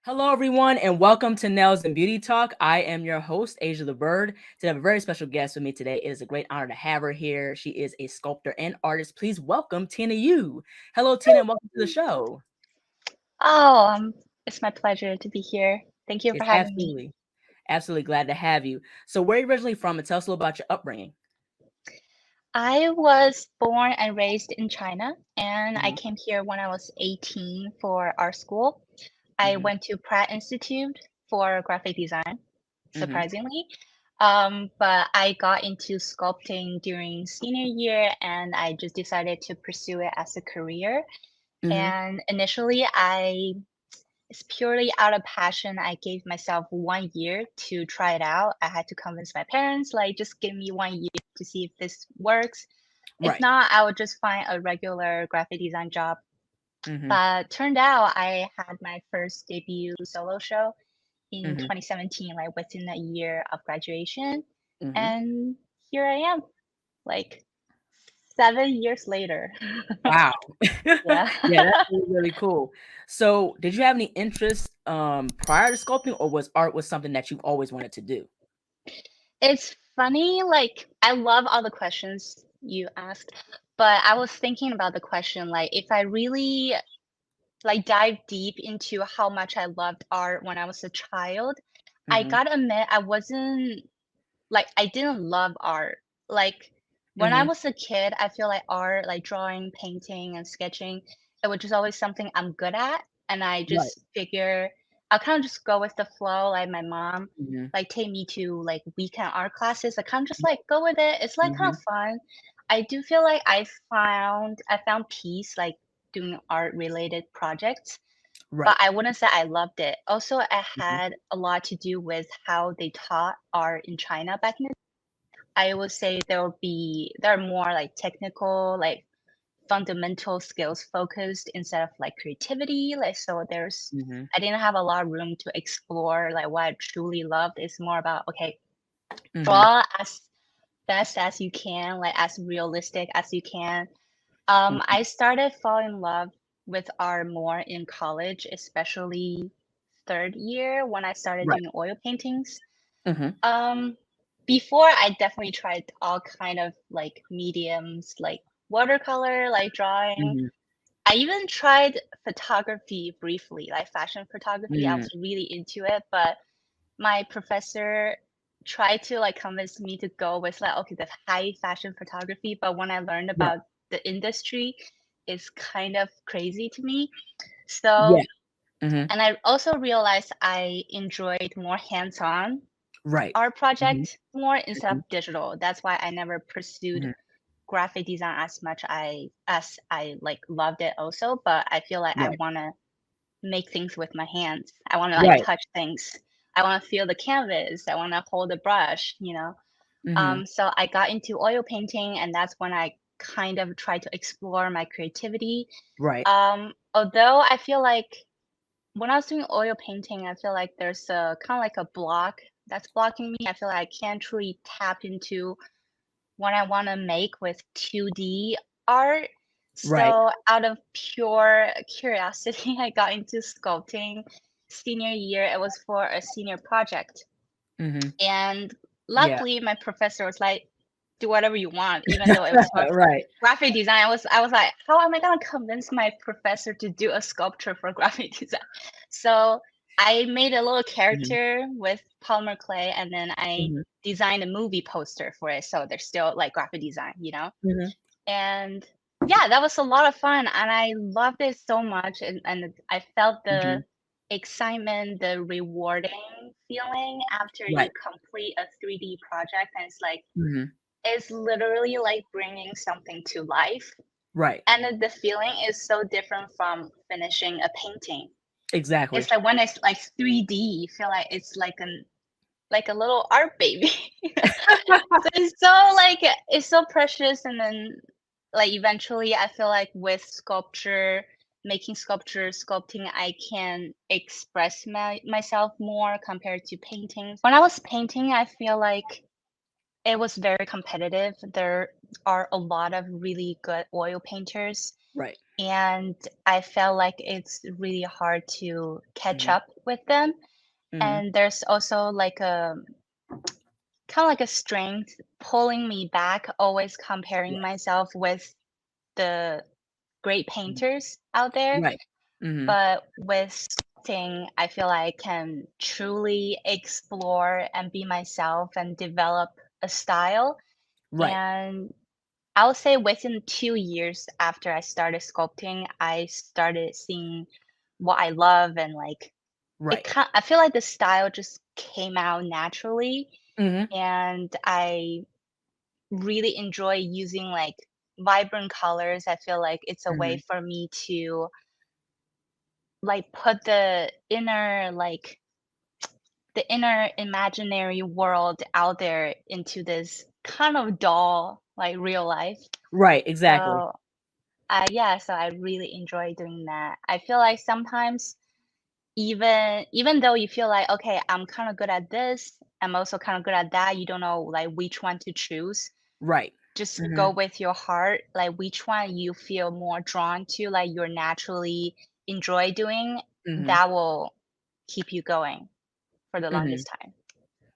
Hello, everyone, and welcome to Nails and Beauty Talk. I am your host, Asia the Bird. Today, I have a very special guest with me today. It is a great honor to have her here. She is a sculptor and artist. Please welcome Tina Yu. Hello, Tina, and welcome to the show. Oh, it's my pleasure to be here. Thank you for It's having me. absolutely glad to have you. So, where are you originally from, and tell us a little about your upbringing. I was born and raised in China, and I Hmm. came here when I was 18 for art school. I Hmm. went to Pratt Institute for graphic design, Hmm. surprisingly. But I got into sculpting during senior year, and I just decided to pursue it as a career. Hmm. And initially, it's purely out of passion. I gave myself 1 year to try it out. I had to convince my parents, like, just give me 1 year to see if this works. If Right. not, I would just find a regular graphic design job. Hmm. But turned out I had my first debut solo show in Hmm. 2017, like within a year of graduation. Hmm. And here I am, like 7 years later. Wow. Yeah. Yeah, that's really, really cool. So, did you have any interest prior to sculpting, or was art was something that you always wanted to do? It's funny, like, I love all the questions you asked, but I was thinking about the question, like, if I really, like, dive deep into how much I loved art when I was a child, I Hmm. gotta admit, I wasn't like, I didn't love art. Like, when I Hmm. was a kid, I feel like art, like drawing, painting, and sketching, it was just always something I'm good at. And I Right. just figure I'll kind of just go with the flow. Like my mom, Mhm, like take me to like weekend art classes. I kind of just like go with it. It's like kind mhm. of fun. I do feel like I found peace like doing art related projects, but Right. I wouldn't say I loved it. Also, it Mhm. had a lot to do with how they taught art in China back in the I would say there are more like technical, like fundamental skills focused instead of like creativity. Like so Mhm. I didn't have a lot of room to explore like what I truly loved. It's more about okay, Mhm. draw as best as you can, like as realistic as you can. Mhm. I started falling in love with art more in college, especially third year when I started Right. doing oil paintings. Mhm. Um, Before I definitely tried all kind of like mediums, like watercolor, like drawing. Mhm. I even tried photography briefly, like fashion photography. I Mm. was really into it, but my professor tried to like convince me to go with like okay, the high fashion photography, but when I learned Right. about the industry, it's kind of crazy to me. So, Yeah. Mhm. and I also realized I enjoyed more hands-on Right. art Mhm. project more instead of Mhm. digital. That's why I never pursued Mhm. graphic design as I like loved it also, but I feel like I Right. want to make things with my hands. I want to like Right. touch things. I want to feel the canvas. I want to hold the brush, you know. Mhm. So I got into oil painting and that's when I kind of tried to explore my creativity. Right. Although I feel like when I was doing oil painting, I feel like there's a kind of like a block that's blocking me. I feel like I can't truly tap into what I want to make with 2D art. Right. So, out of pure curiosity, I got into sculpting senior year. It was for a senior project. Mhm. And Yeah. luckily, my professor was like, do whatever you want, even though it was for Right. graphic design. I was like, how am I gonna convince my professor to do a sculpture for graphic design? So I made a little Mhm. character with polymer clay, and then I Mhm. designed a movie poster for it. So there's still like graphic design, you know? Mhm. And yeah, that was a lot of fun, and I loved it so much, and I felt the Mhm. excitement, the rewarding feeling after you Right. complete a 3D project, and Mhm. it's literally like bringing something to life, Right. and the feeling is so different from finishing a painting. Exactly. It's like when it's like 3D, you feel like it's like a little art baby. So it's so precious, and then like eventually I feel like with sculpture, making sculpture, sculpting, I can express myself more compared to paintings. When I was painting, I feel like it was very competitive. There are a lot of really good oil painters, Right. and I felt like it's really hard to catch Mhm. up with them. Mhm. And there's also like a kind of like a strength pulling me back, always comparing Yes. myself with the great Mhm. painters out there. Right. Mhm. But with sculpting, I feel I can truly explore and be myself and develop a style. Right. And I would say within 2 years after I started sculpting, I started seeing what I love and like Right. I feel like the style just came out naturally, Mhm. and I really enjoy using like vibrant colors. I feel like it's a way Mhm. for me to like put the inner imaginary world out there into this kind of doll like real life. Right, exactly. So yeah, so I really enjoy doing that. I feel like sometimes even though you feel like, okay, I'm kind of good at this, I'm also kind of good at that, you don't know like which one to choose. Right. Just go Mhm. with your heart, like which one you feel more drawn to, like you're naturally enjoy doing, Mhm. that will keep you going for the Mhm. longest time.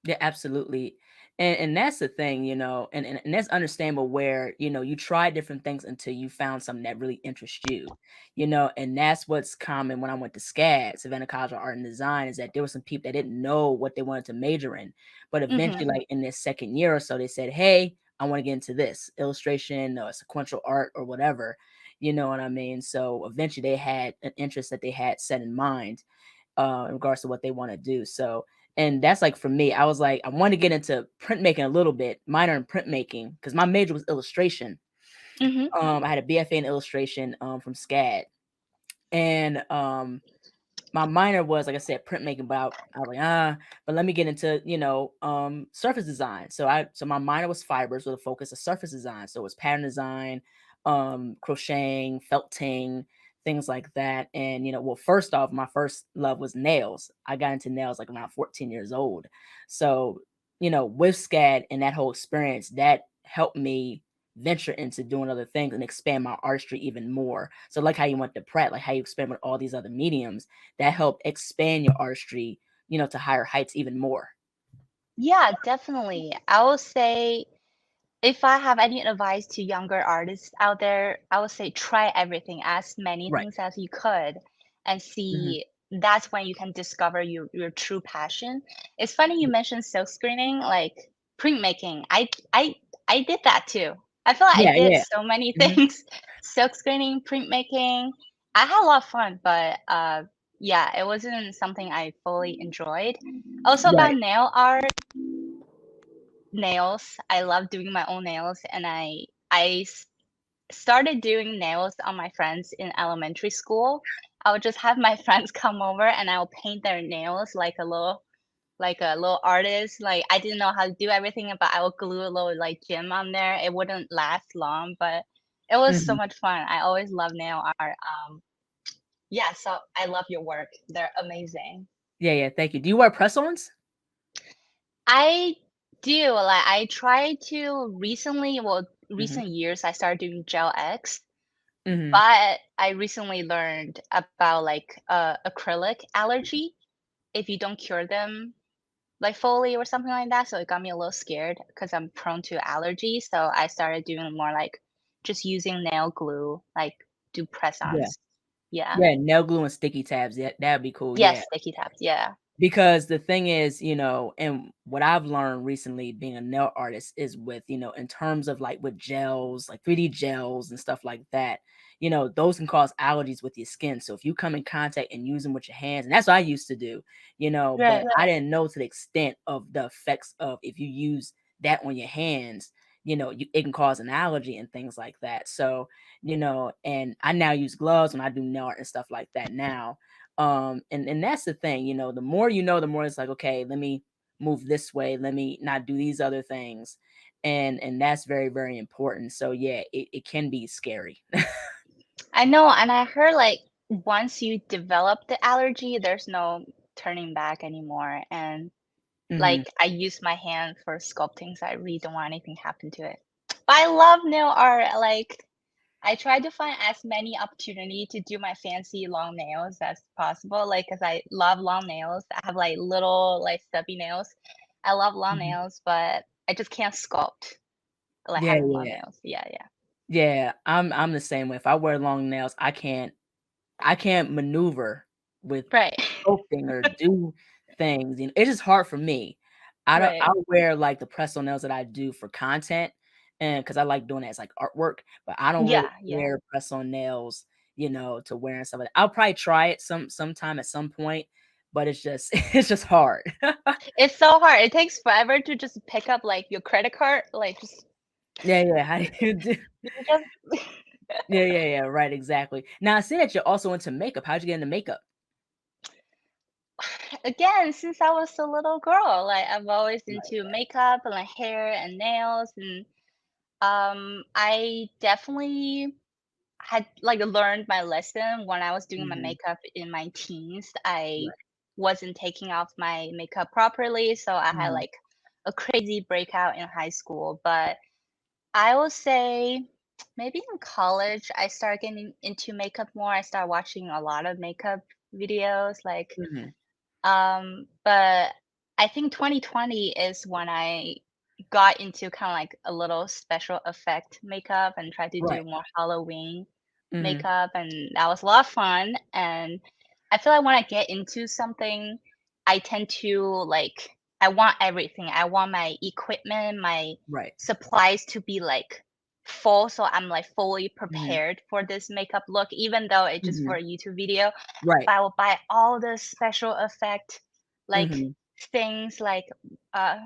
Yeah, absolutely. And that's the thing, and that's understandable where, you try different things until you found something that really interests you, and that's what's common when I went to SCAD, Savannah College of Art and Design, is that there were some people that didn't know what they wanted to major in. But eventually, Mhm. like in their second year or so, they said, hey, I want to get into this illustration or sequential art or whatever. You know what I mean? So eventually they had an interest that they had set in mind in regards to what they want to do. So, and that's like for me, I was like, I want to get into printmaking a little bit, minor in printmaking, because my major was illustration. Mhm. I had a BFA in illustration from SCAD, and my minor was, like I said, printmaking, but I was like, but let me get into, surface design. So my minor was fibers with a focus of surface design. So it was pattern design, crocheting, felting, things like that. And, well, first off, my first love was nails. I got into nails like around 14 years old. So, with SCAD and that whole experience, that helped me venture into doing other things and expand my artistry even more. So like how you went to Pratt, like how you experiment with all these other mediums, that helped expand your artistry, to higher heights even more. Yeah, definitely. I will say if I have any advice to younger artists out there, I would say try everything, as many Right. things as you could, and Mhm. see that's when you can discover your true passion. It's funny you mentioned silk screening, like printmaking. I did that too. I feel like I Yeah, did yeah. so many Mhm. things. Silk screening, printmaking. I had a lot of fun, but yeah, it wasn't something I fully enjoyed. Also about Right. nail art, nails. I love doing my own nails, and started doing nails on my friends in elementary school. I would just have my friends come over and I'll paint their nails like a little artist. Like I didn't know how to do everything, but I would glue a little like gem on there. It wouldn't last long, but it was so Mhm. much fun. I always love nail art. Yeah, so I love your work. They're amazing. Yeah, yeah, thank you. Do you wear press-ons? I do. Like I try to recently, well, Mhm. recent years, I started doing gel X, Mhm. but I recently learned about like acrylic allergy if you don't cure them like fully or something like that. So it got me a little scared because I'm prone to allergies. So I started doing more like just using nail glue, like do Yeah. press-ons. Yeah. Yeah, nail glue and sticky tabs. Yeah, that'd be cool. Yeah. Yes, sticky tabs. Yeah. Because the thing is, and what I've learned recently being a nail artist is with, in terms of like with gels, like 3D gels and stuff like that, those can cause allergies with your skin. So if you come in contact and use them with your hands, and that's what I used to do, but Right. I didn't know to the extent of the effects of if you use that on your hands, it can cause an allergy and things like that. So, and I now use gloves when I do nail art and stuff like that now, and that's the thing, the more the more it's like, okay, let me move this way, let me not do these other things. And that's very, very important. So yeah, it can be scary. I know, and I heard like once you develop the allergy, there's no turning back anymore. And Hmm. like I use my hand for sculpting, so I really don't want anything happen to it. But I love nail art. Like I try to find as many opportunity to do my fancy long nails as possible, like, 'cause I love long nails. I have, like, little, like, stubby nails. I love long Mhm. nails, but I just can't sculpt, like, Yeah, having long yeah. nails. Yeah, yeah. Yeah, I'm the same way. If I wear long nails, I can't maneuver with Right. sculpting or do things, it's just hard for me. Right. I'll wear, like, the press-on nails that I do for content, and because I like doing it as, like, artwork, but I don't really Yeah, yeah. wear press-on nails, to wear and stuff like that. I'll probably try it sometime at some point, but it's just it's just hard. It's so hard. It takes forever to just pick up, like, your credit card, like, just Yeah, yeah, how do you do you just Yeah, yeah, yeah, right, exactly. Now I see that you're also into makeup. How'd you get into makeup? again, since I was a little girl, like, I've always Right, into right. makeup and, like, hair and nails, and, I definitely had, like, learned my lesson when I was doing my Mhm. makeup in my teens. I Right. wasn't taking off my makeup properly, so I had, Mhm. like, a crazy breakout in high school, but I will say maybe in college, I started getting into makeup more. I started watching a lot of makeup videos, like, Mhm. but I think 2020 is when I got into kind of like a little special effect makeup and tried to Right. do more Halloween Mhm. makeup, and that was a lot of fun. And I feel like when I get into something, I tend to like, I want everything. I want my equipment, my Right. supplies to be like full, so I'm like fully Mhm. prepared for this makeup look, even though it's just for Mhm. a YouTube video. Right. But I will buy all the special effect like Mhm. things like uh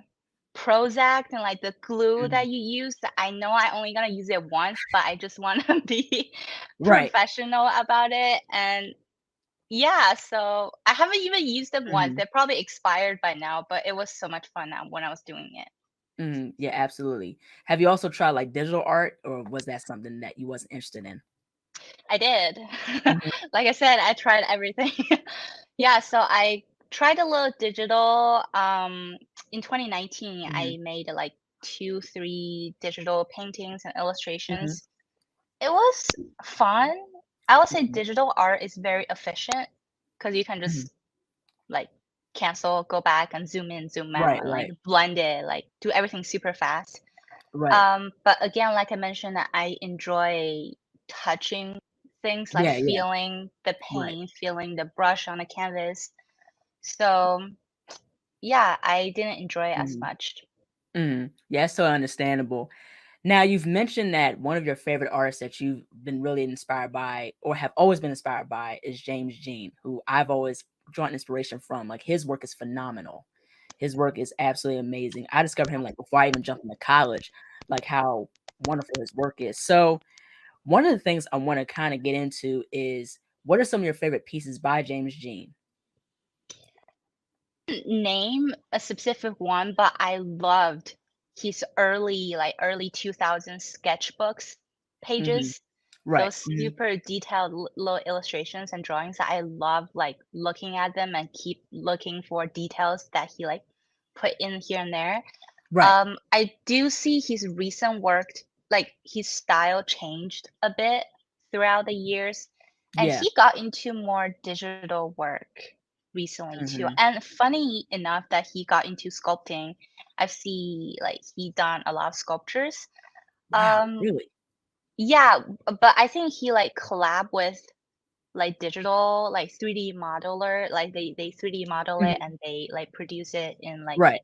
Prozac and like the glue Mhm. that you use. That I know I only gonna use it once, but I just want to be Right. professional about it. And yeah, so I haven't even used them once. Mhm. They're probably expired by now, but it was so much fun now when I was doing it. Mhm. Yeah, absolutely. Have you also tried, like, digital art, or was that something that you wasn't interested in? I did. Mhm. Like I said, I tried everything. Yeah, so I tried a little digital. In 2019, Mhm. I made like 2, 3 digital paintings and Mhm. illustrations. It was fun. I would say Mhm. digital art is very efficient because you can Mhm. just like cancel, go back and zoom in, zoom out, Right, and like right. blend it, like do everything super fast. Right. But again, like I mentioned, that I enjoy touching things, like Yeah, yeah. feeling the Right. paint, feeling the brush on the canvas. So yeah, I didn't enjoy it as Mhm. much. Mhm. Yeah, it's so understandable. Now, you've mentioned that one of your favorite artists that you've been really inspired by or have always been inspired by is James Jean, who I've always drawn inspiration from. Like, his work is phenomenal. His work is absolutely amazing. I discovered him, like, before I even jumped into college, like, how wonderful his work is. So, one of the things I wanna kinda get into is, what are some of your favorite pieces by James Jean? Name a specific one, but I loved his early, like early 2000s sketchbooks Mhm. pages. Right. Those Mhm. super detailed little illustrations and drawings. I love like looking at them and keep looking for details that he like put in here and there. Right. I do see his recent work, like his style changed a bit throughout the years, and Yeah. he got into more digital work recently too. Mhm. And funny enough that he got into sculpting, I've seen like he done a lot of sculptures. Wow, Um, really? yeah, but I think he like collab with like digital, like 3D modeler, like they 3D model it Mhm. and they like produce it in like Right.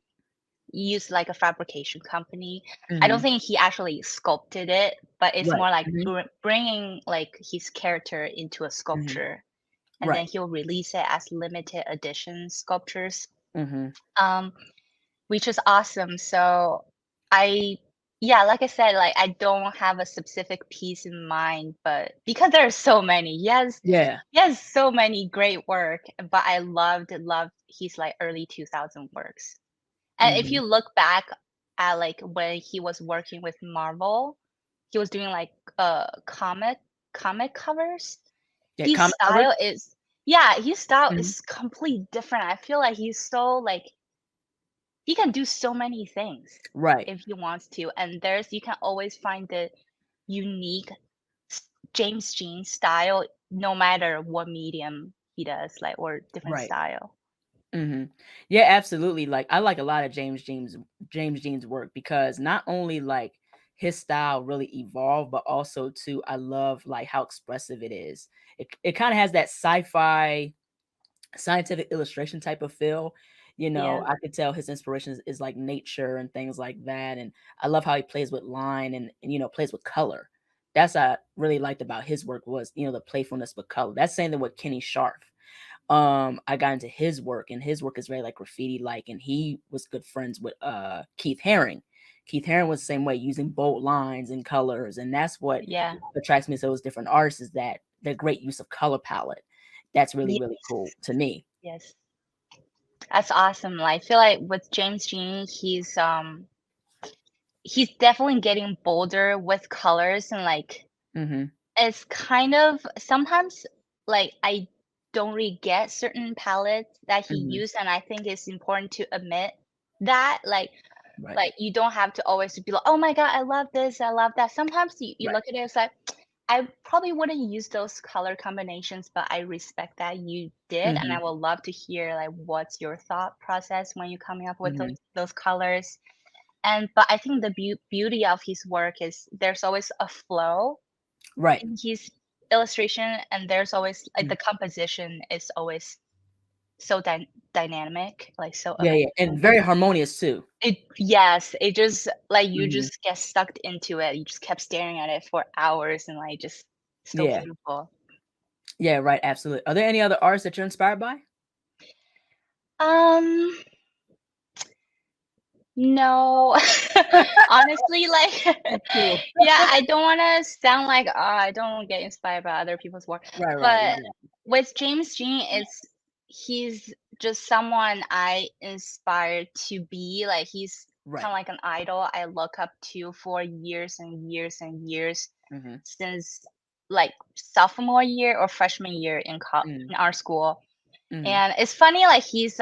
use like a fabrication company. I don't Mhm. think he actually sculpted it, but it's Right. more like Mhm. bringing like his character into a Mhm. sculpture, and then Right. he'll release it as limited edition sculptures, Mhm. um, which is awesome. So I, yeah, like I said, like I don't have a specific piece in mind, but because there are so many, Yeah. he has so many great work. But I loved his like early 2000 works. And if Mhm. you look back at, like, when he was working with Marvel, he was doing, like, comic covers. Yeah, His comic covers? style is yeah, his style Mhm. is completely different. I feel like he's so, like he can do so many things Right. if he wants to, and there's you can always find the unique James Jean style, no matter what medium he does, like, or different Right. style. Mhm. Yeah, absolutely. Like I like a lot of James Jean's work because not only like his style really evolved, but also too I love like how expressive it is. It kind of has that sci-fi scientific illustration type of feel. You know, Yeah. I could tell his inspirations is like nature and things like that. And I love how he plays with line and plays with color. That's what I really liked about his work was, the playfulness with color. That's same thing with Kenny Sharp. I got into his work, and his work is very like graffiti like, and he was good friends with Keith Haring. Keith Haring was the same way, using bold lines and colors, and that's what Yeah. attracts me to those different artists is that their great use of color palette. That's really, Yes. really cool to me. Yes. That's awesome. Like, I feel like with James Jean, he's definitely getting bolder with colors and like Mhm. it's kind of sometimes like I don't really get certain palettes that he Mhm. used, and I think it's important to admit that. Right. Like you don't have to always be like, oh my God, I love this, I love that. Sometimes you Right. look at it, it's like I probably wouldn't use those color combinations, but I respect that you did, and I Mhm. would love to hear like what's your thought process when you're coming up with Mhm. those colors. And but I think the beauty of his work is there's always a flow Right. in his illustration, and there's always like Mm. the composition is always so dynamic, like so Yeah, yeah, amazing. and very harmonious too. It Yes, it just like you Mhm. just get sucked into it. You just kept staring at it for hours and like just so Yeah. beautiful. Yeah, right, absolutely. Are there any other artists that you're inspired by? Um, no. Honestly, like That's cool. yeah, I don't wanna sound like, I don't get inspired by other people's work, Right, right, but exactly. with James Jean, he's just someone I inspired to be, like, he's kinda Right. like an idol I look up to for years and years and years Mhm. since, like, sophomore year or freshman year Mhm. in our school, Mhm. and it's funny, like, he's,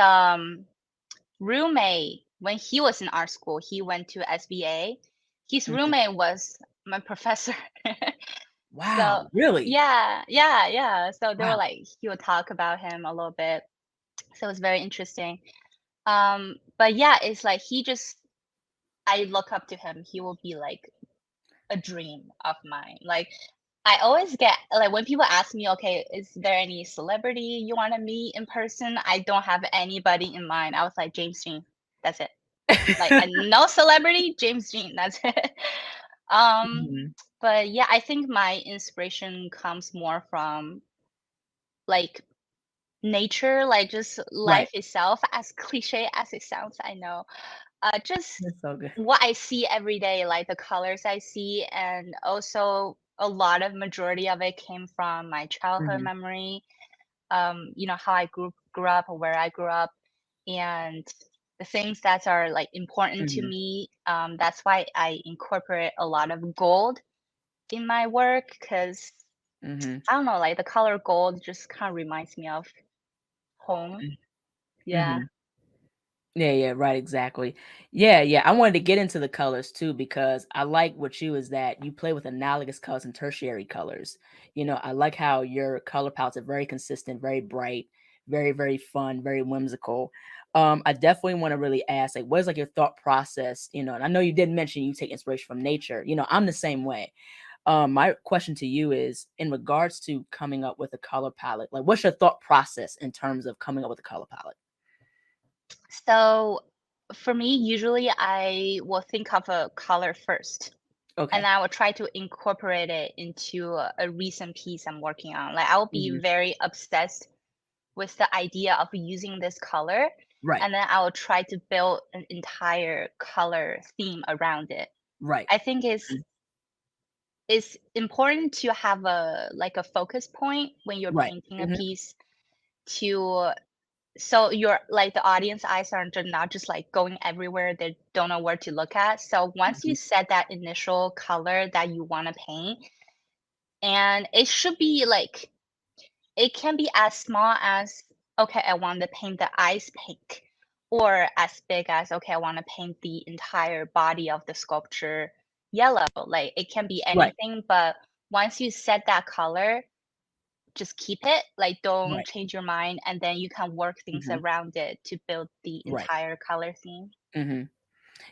roommate when he was in art school, he went to SBA. His Mhm. roommate was my professor. So Wow, really? yeah, yeah, yeah. So they were Wow. like he would talk about him a little bit. So it was very interesting. But yeah, it's like he just I look up to him. He will be like a dream of mine. Like I always get like when people ask me, okay, is there any celebrity you want to meet in person? I don't have anybody in mind. I was like James Dean. That's it. Like no celebrity, James Jean, that's it. Um, Mhm. but yeah, I think my inspiration comes more from like nature, like just Right. life itself, as cliche as it sounds, I know. Just That's so good. what I see every day, like the colors I see, and also a lot of majority of it came from my childhood Mhm. memory. How I grew up, or where I grew up, and the things that are like important to Mhm. me. That's why I incorporate a lot of gold in my work because Mhm. I don't know, like the color gold just kind of reminds me of home. Mm. Yeah. Mhm. Yeah, yeah, right, exactly. Yeah, yeah. I wanted to get into the colors too because I like what you is that you play with analogous colors and tertiary colors. I like how your color palettes are very consistent, very bright, very, very fun, very whimsical. I definitely want to really ask, like, what is like your thought process? And I know you did mention you take inspiration from nature. I'm the same way. My question to you is in regards to coming up with a color palette, like what's your thought process in terms of coming up with a color palette? So for me, usually I will think of a color first. And Okay. I will try to incorporate it into a recent piece I'm working on. Like I will be Mhm. very obsessed with the idea of using this color, Right. and then I will try to build an entire color theme around it. Right. I think it's important to have a like a focus point when you're Right. painting a Mhm. piece to so your like the audience eyes are not just like going everywhere, they don't know where to look at. So once you Mhm. set that initial color that you want to paint, and it should be like it can be as small as, okay, I want to paint the eyes pink, or as big as, okay, I want to paint the entire body of the sculpture yellow. Like it can be Right. anything, but once you set that color, just keep it, like, don't Right. change your mind, and then you can work things Mhm. around it to build the Right. entire color theme. Mhm.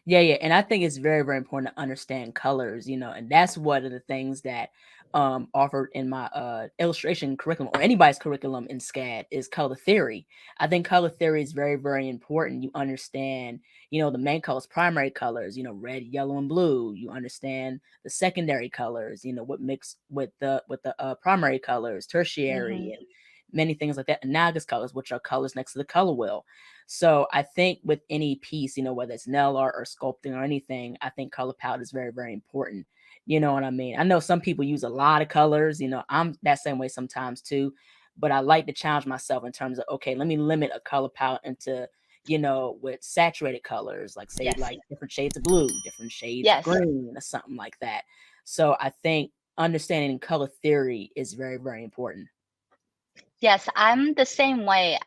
Yeah, yeah, and I think it's very, very important to understand colors, and that's one of the things that offered in my illustration curriculum or anybody's curriculum in SCAD is color theory. I think color theory is very, very important. You understand, the main colors, primary colors, red, yellow, and blue. You understand the secondary colors, what mixed with the primary colors, tertiary, Mhm. and many things like that. Analogous colors, which are colors next to the color wheel. So I think with any piece, whether it's nail art or sculpting or anything, I think color palette is very, very important. You know what I mean? I know some people use a lot of colors, I'm that same way sometimes too, but I like to challenge myself in terms of, okay, let me limit a color palette into, with saturated colors, like say Yes. like different shades of blue, different shades of Yes. green or something like that. So I think understanding color theory is very, very important. Yes, I'm the same way.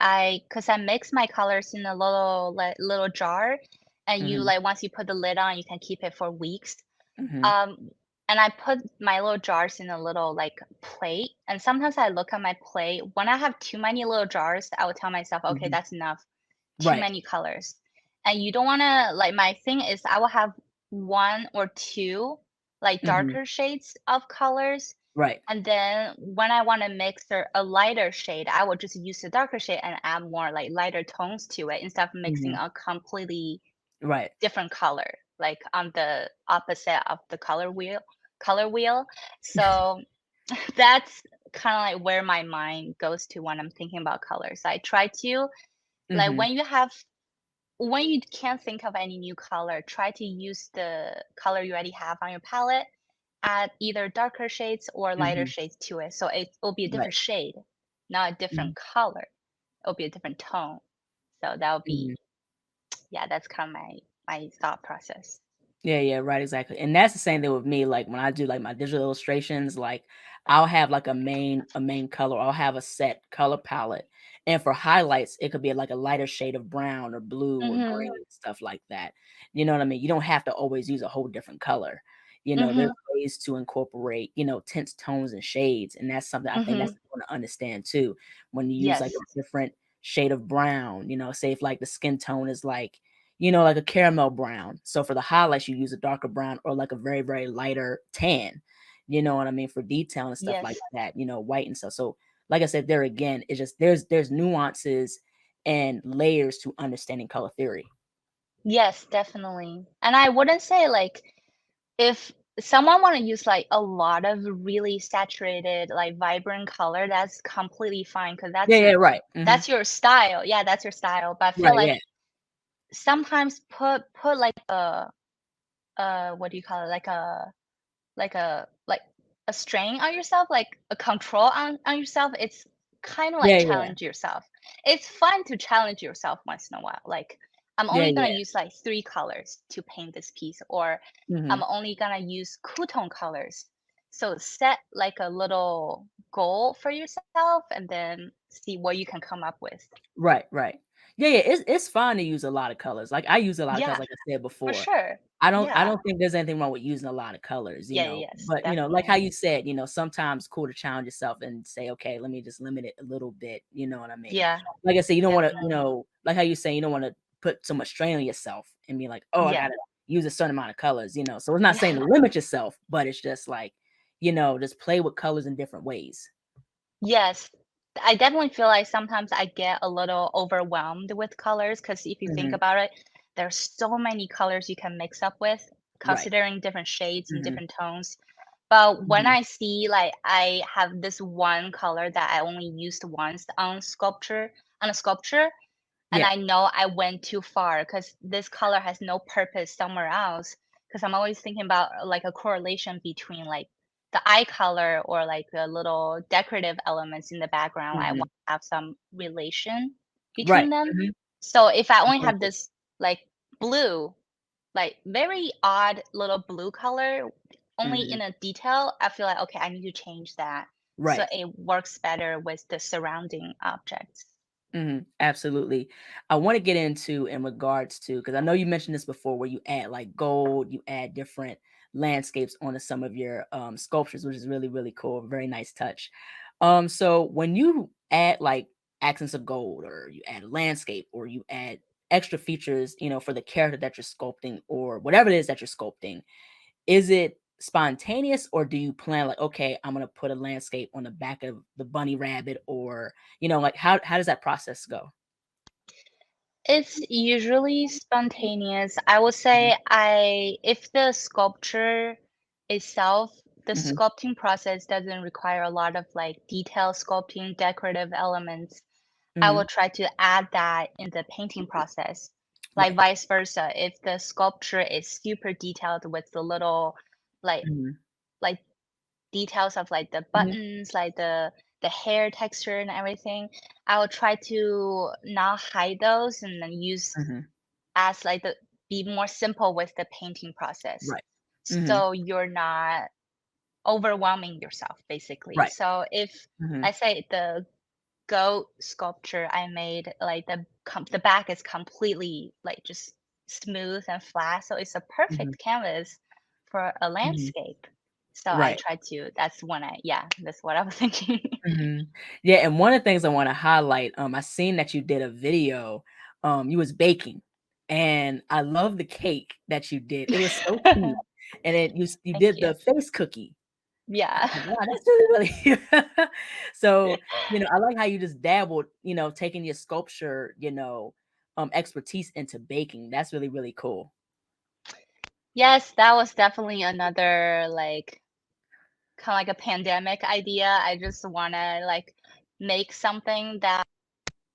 Cause I mix my colors in a little jar, and Hmm. once you put the lid on, you can keep it for weeks. Hmm. Um, and I put my little jars in a little, plate, and sometimes I look at my plate. When I have too many little jars, I would tell myself, "Okay, Hmm. that's enough. Too Right. many colors." And you don't wanna my thing is I will have 1 or 2, Hmm. darker shades of colors, Right. and then when I wanna mix a lighter shade, I will just use the darker shade and add more, lighter tones to it instead of mixing Hmm. a completely Right. different color, on the opposite of the color wheel. So that's kind of where my mind goes to when I'm thinking about colors. I try to Mhm, when you can't think of any new color, try to use the color you already have on your palette, add either darker shades or lighter mhm, shades to it. So it'll be a right, different shade, not a mhm, different color. It'll be a different tone. So that would be, mhm. yeah, that's kind of my thought process. Yeah, yeah, right, exactly, and that's the same thing with me, like, when I do, like, my digital illustrations, like, I'll have, like, a main color, I'll have a set color palette, and for highlights, it could be, like, a lighter shade of brown or blue or Mhm. green, stuff like that, you know what I mean? You don't have to always use a whole different color, there's Mhm. ways to incorporate, tints, tones, and shades, and that's something I think that's Mhm. important to understand too, when you use, like, Yes. a different shade of brown, say if, like, the skin tone is, like a caramel brown. So for the highlights, you use a darker brown or like a very, very lighter tan. You know what I mean? For detail and stuff like Yes. that, white and stuff. So like I said, there again, it's just there's nuances and layers to understanding color theory. Yes, definitely. And I wouldn't say if someone want to use a lot of really saturated, vibrant color, that's completely fine because Yeah, yeah, right. Hmm. that's your style. Yeah, that's your style. But I feel Right, like yeah. sometimes put what do you call it? Like a like a strain on yourself, like a control on yourself. It's kind of like Yeah, yeah. challenge yourself. It's fun to challenge yourself once in a while. Like I'm Yeah, only gonna yeah. use 3 colors to paint this piece, or Hmm. I'm only gonna use cool tone colors. So set like a little goal for yourself and then see what you can come up with. Right, right. Yeah, yeah, it's fine to use a lot of colors. Like, I use a lot of colors, Yeah, like I said for before. sure. I Yeah. don't think there's anything wrong with using a lot of colors, Yeah, yes, but, like how definitely. you said, sometimes cool to challenge yourself and say, "Okay, let me just limit it a little bit," you know what I mean? Yeah, Like I said, you don't wanna, definitely. like how you say, you don't wanna put so much strain on yourself and be like, "Oh, I Yeah. gotta use a certain amount of colors," so it's not saying Yeah. to limit yourself, but it's just like, just play with colors in different ways. Yes, I definitely feel like sometimes I get a little overwhelmed with colors because if you think Mhm. about it, there's so many colors you can mix up with, Right. considering different shades and Mhm. different tones. But when Mhm. I see I have this one color that I only used once on a sculpture, and Yeah. I know I went too far because this color has no purpose somewhere else. Because I'm always thinking about a correlation between the eye color or the little decorative elements in the background. I want Mhm. to have some relation between Right. them. Mhm. So if I only have Exactly. this like blue, very odd little blue color, only Mhm. in a detail, I feel like okay, I need to change that so Right. it works better with the surrounding objects. Mhm, absolutely. I want to get into in regards to because I know you mentioned this before where you add like gold, you add different landscapes onto some of your sculptures, which is really, really cool. Very nice touch. So when you add like accents of gold, or you add a landscape, or you add extra features, for the character that you're sculpting, or whatever it is that you're sculpting, is it spontaneous, or do you plan like, okay, I'm gonna put a landscape on the back of the bunny rabbit, or like how does that process go? It's usually spontaneous. I would Mhm, say if the sculpture itself, the mhm, sculpting process doesn't require a lot of like detail sculpting, decorative elements. I will mhm, try to add that in the painting process. Like right. vice versa, if the sculpture is super detailed with the little like Mhm, like details of like the mhm, buttons, like the hair texture and everything, I will try to not hide those and then use mhm, as like the be more simple with the painting process. right. Mhm, So you're not overwhelming yourself basically. right. So if I Mhm, say the goat sculpture I made, like the back is completely like just smooth and flat, so it's a mhm, perfect canvas for a mhm, landscape. So I right. try to that's when I yeah, that's what I was thinking. Mhm. Yeah, and one of the things I wanna highlight, I seen that you did a video, you was baking, and I love the cake that you did. It was so cute, and then you Thank did you. the face cookie. I Yeah. was like, "Wow, that's really, really" so, I like how you just dabbled, taking your sculpture, expertise into baking. That's really, really cool. Yes, that was definitely another like kind of like a pandemic idea. I just want to like make something that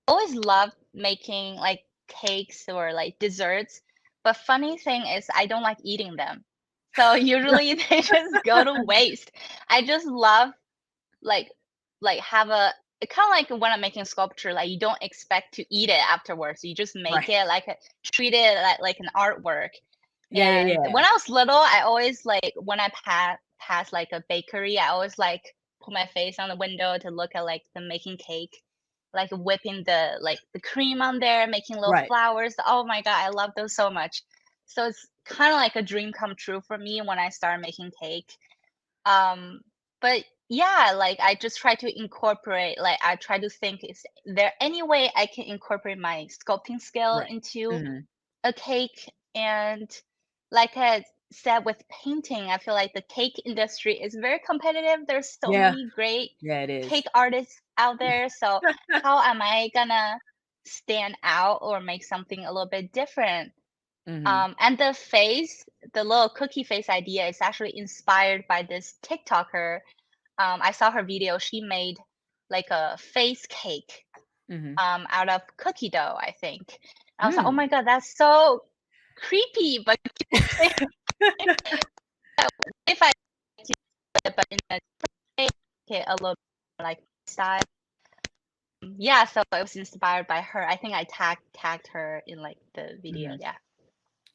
I always loved making like cakes or like desserts. But funny thing is I don't like eating them. So usually they just go to waste. I just love like have a kind of like when I'm making sculpture, like you don't expect to eat it afterwards. You just make Right. it like treat it like an artwork. Yeah, yeah, And yeah. when I was little, I always like when I pass like a bakery, I always like put my face on the window to look at like the making cake, like whipping the cream on there, making little Right. flowers. Oh my God, I love those so much. So it's kind of like a dream come true for me when I start making cake. Um, but yeah, like I just try to incorporate, like I try to think, is there any way I can incorporate my sculpting skill Right. into Mhm. a cake? And like I said with painting, I feel like the cake industry is very competitive. There's so Yeah. many great Yeah, it cake is. artists out there. So how am I gonna stand out or make something a little bit different? Mhm. And the little cookie face idea is actually inspired by this TikToker. I saw her video. She made like a face cake Mhm. out of cookie dough, I think. I was like, oh Mm. my God, that's so creepy. But if I do it, but in a way, make it a little like style. Yeah, so it was inspired by her. I think I tagged her in like the video. Mhm. Yeah.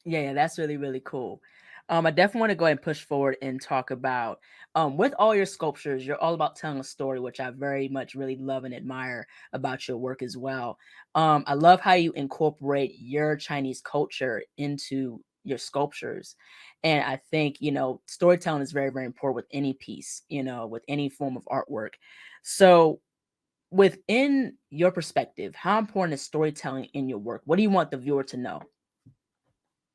Yeah, yeah, that's really, really cool. I definitely want to go ahead and push forward and talk about with all your sculptures, you're all about telling a story, which I very much really love and admire about your work as well. I love how you incorporate your Chinese culture into your sculptures. And I think, storytelling is very, very important with any piece, with any form of artwork. So within your perspective, how important is storytelling in your work? What do you want the viewer to know?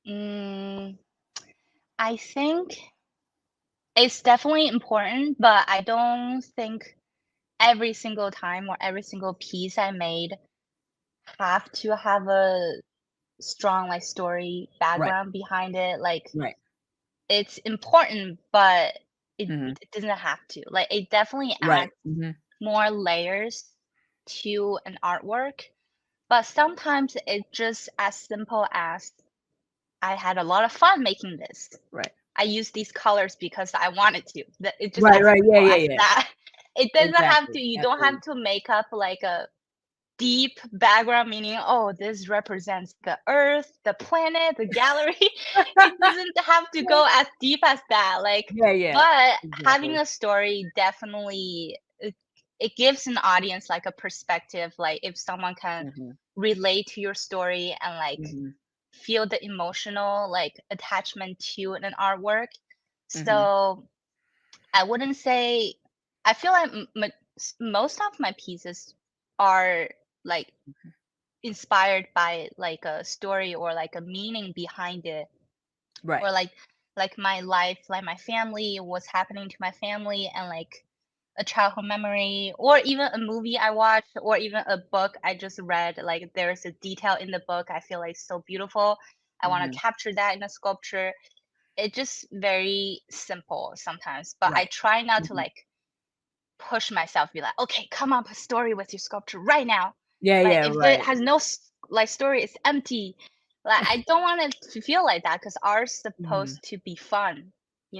Mm, I think it's definitely important, but I don't think every single time or every single piece I made have to have a strong like story Right, background behind it. Like right. it's important, but Mhm. it doesn't have to. Like it definitely Right. adds Mhm. more layers to an artwork. But sometimes it's just as simple as I had a lot of fun making this. Right. I use these colors because I wanted to. It's just Right, as right. Yeah, simple yeah, as yeah. that. It doesn't have Exactly. to, you don't have Absolutely. to make up like a deep background meaning, oh, this represents the earth, the planet, the gallery. It doesn't have to go as deep as that. Like, Yeah, yeah. but having Exactly. a story definitely it gives an audience like a perspective. Like if someone can Mhm. relate to your story and like Mhm. feel the emotional like attachment to an artwork, Mhm. So I wouldn't say, I feel like most of my pieces are like inspired by like a story or like a meaning behind it, Right. or like my life, like my family, what's happening to my family, and like a childhood memory, or even a movie I watched, or even a book I just read. Like there's a detail in the book I feel like so beautiful, I want to Mhm. capture that in a sculpture. It's just very simple sometimes, but I Right. try not to Mhm. like push myself, be like, okay, come up a story with your sculpture right now. Yeah, Like yeah, if it right. has no like story, it's empty. Like I don't want it to feel like that, because art's Mhm. supposed to be fun,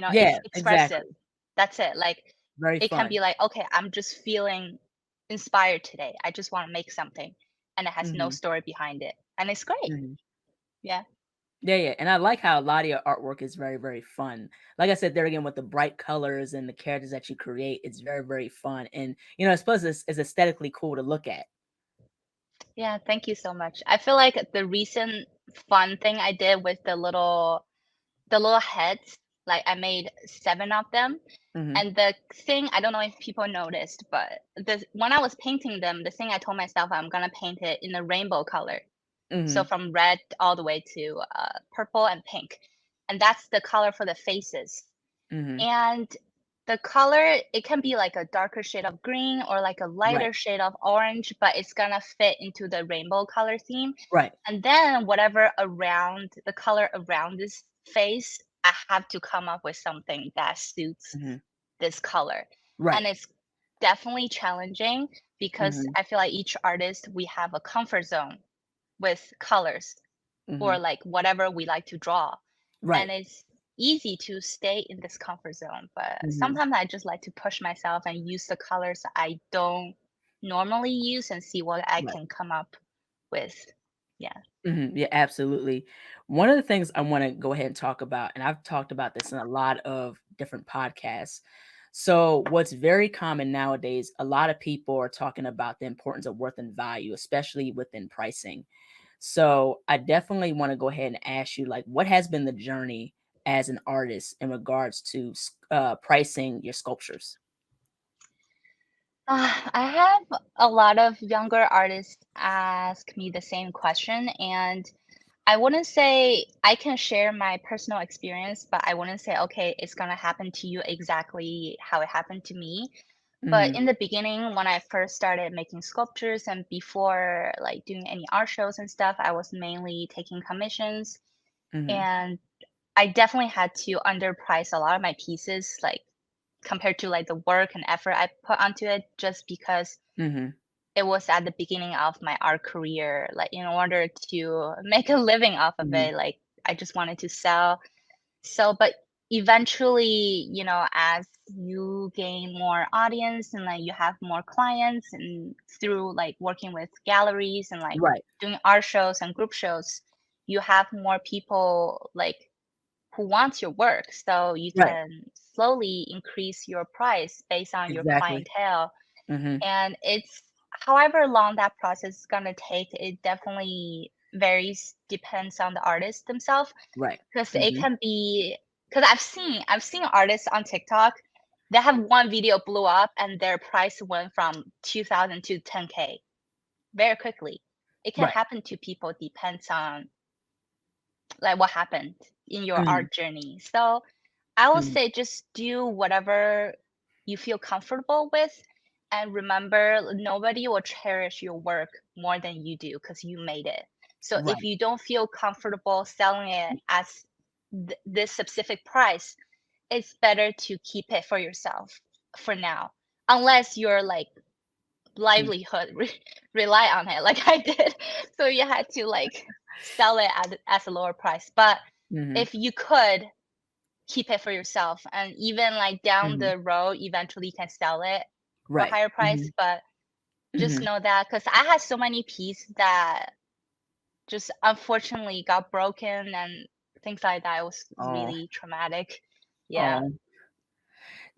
Yeah, expressive. exactly. That's it. Like Very it can fun. be like, okay, I'm just feeling inspired today, I just want to make something, and it has no Mhm. story behind it, and it's great. Mhm. Yeah. Yeah, yeah, and I like how a lot of your artwork is very, very fun. Like I said there again with the bright colors and the characters that you create, it's very, very fun, and, I suppose it's aesthetically cool to look at. Yeah, thank you so much. I feel like the recent fun thing I did with the little heads, like I made 7 of them. Mhm. And the thing, I don't know if people noticed, but when I was painting them, the thing I told myself, I'm gonna paint it in a rainbow color. So Mhm. from red all the way to purple and pink. And that's the color for the faces. Mhm. And the color, it can be like a darker shade of green or like a Right. lighter shade of orange, but it's gonna fit into the rainbow color theme. Right. And then whatever around the color around this face, I have to come up with something that suits Mhm. this color. And Right. it's definitely challenging, because Mhm. I feel like each artist, we have a comfort zone with colors, or Mhm. like whatever we like to draw. And Right. it's easy to stay in this comfort zone, but Mhm. sometimes I just like to push myself and use the colors I don't normally use, and see what I Right. can come up with. Yeah. Mhm. Yeah, absolutely. One of the things I wanna go ahead and talk about, and I've talked about this in a lot of different podcasts. So, what's very common nowadays, a lot of people are talking about the importance of worth and value, especially within pricing. So, I definitely wanna go ahead and ask you, like, what has been the journey as an artist in regards to pricing your sculptures? I have a lot of younger artists ask me the same question, and I wouldn't say I can share my personal experience, but I wouldn't say, okay, it's gonna happen to you exactly how it happened to me. But Mhm. in the beginning, when I first started making sculptures and before like doing any art shows and stuff, I was mainly taking commissions, Mhm. and I definitely had to underprice a lot of my pieces, like compared to like the work and effort I put onto it, just because Mhm. it was at the beginning of my art career. Like in order to make a living off of Mhm. it, like I just wanted to sell. So, but eventually, as you gain more audience and like you have more clients, and through like working with galleries and like Right. doing art shows and group shows, you have more people like who wants your work. So you Right. can slowly increase your price based on your Exactly. clientele. Mhm. And it's however long that process is gonna take, it definitely varies, depends on the artist themselves. Right. Because it Mhm. can be, because I've seen artists on TikTok that have one video blew up and their price went from 2,000 to 10K very quickly. It can Right. happen to people, depends on like what happened in your Mhm. art journey. So I would Mhm. say just do whatever you feel comfortable with, and remember, nobody will cherish your work more than you do, because you made it. So if Right. you don't feel comfortable selling it as this specific price, it's better to keep it for yourself for now, unless your like Mm. livelihood rely on it, like I did. So you had to like sell it as a lower price. But Mhm. if you could, keep it for yourself, and even like down Mhm. the road, eventually you can sell it for a Right. higher price. Mhm. But just Mhm. know that, because I had so many pieces that just unfortunately got broken and things like that. It was Oh, really traumatic. Yeah. oh.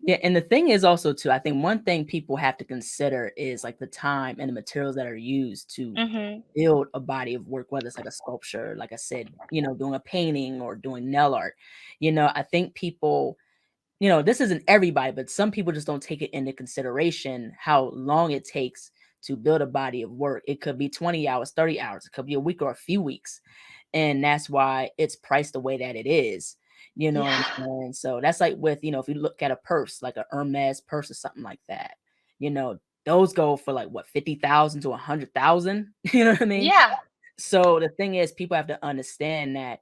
Yeah, and the thing is also too, I think one thing people have to consider is, like, the time and the materials that are used to Mhm. build a body of work, whether it's like a sculpture, like I said, doing a painting or doing nail art. I think people this isn't everybody, but some people just don't take it into consideration how long it takes to build a body of work. It could be 20 hours, 30 hours, it could be a week or a few weeks. And that's why it's priced the way that it is. You know what I'm Yeah. saying? So that's like with, if you look at a purse, like a Hermes purse or something like that, you know, those go for like what, 50,000 to 100,000. You know what I mean? Yeah. So the thing is, people have to understand that,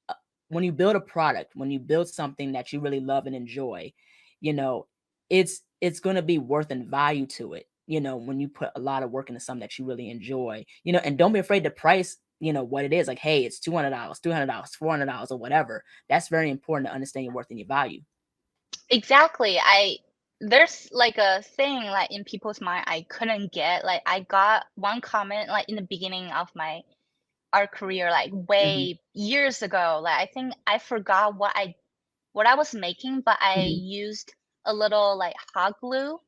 uh, when you build a product, when you build something that you really love and enjoy, you know, it's going to be worth and value to it. When you put a lot of work into something that you really enjoy, and don't be afraid to price, what it is. Like, hey, it's $200, $300, $400, or whatever. That's very important to understand your worth and your value. Exactly. There's like a thing like in people's mind I couldn't get. Like I got one comment like in the beginning of my art career, like Hmm. way years ago. Like I think I forgot what I was making, but I Hmm. used a little like hot glue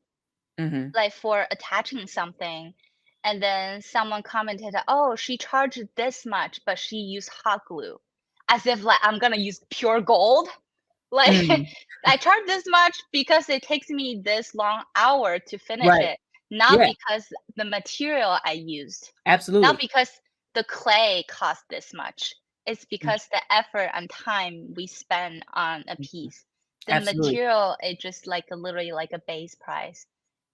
Hmm. like for attaching something. And then someone commented, "Oh, she charged this much, but she used hot glue." As if like I'm gonna use pure gold. Like, Mm. I charge this much because it takes me this long hour to finish Right. it, not Yeah. because the material I used, not Absolutely. because the clay cost this much. It's because the effort and time we spend on a Mhm. piece. The Absolutely. material is just like a literally like a base price.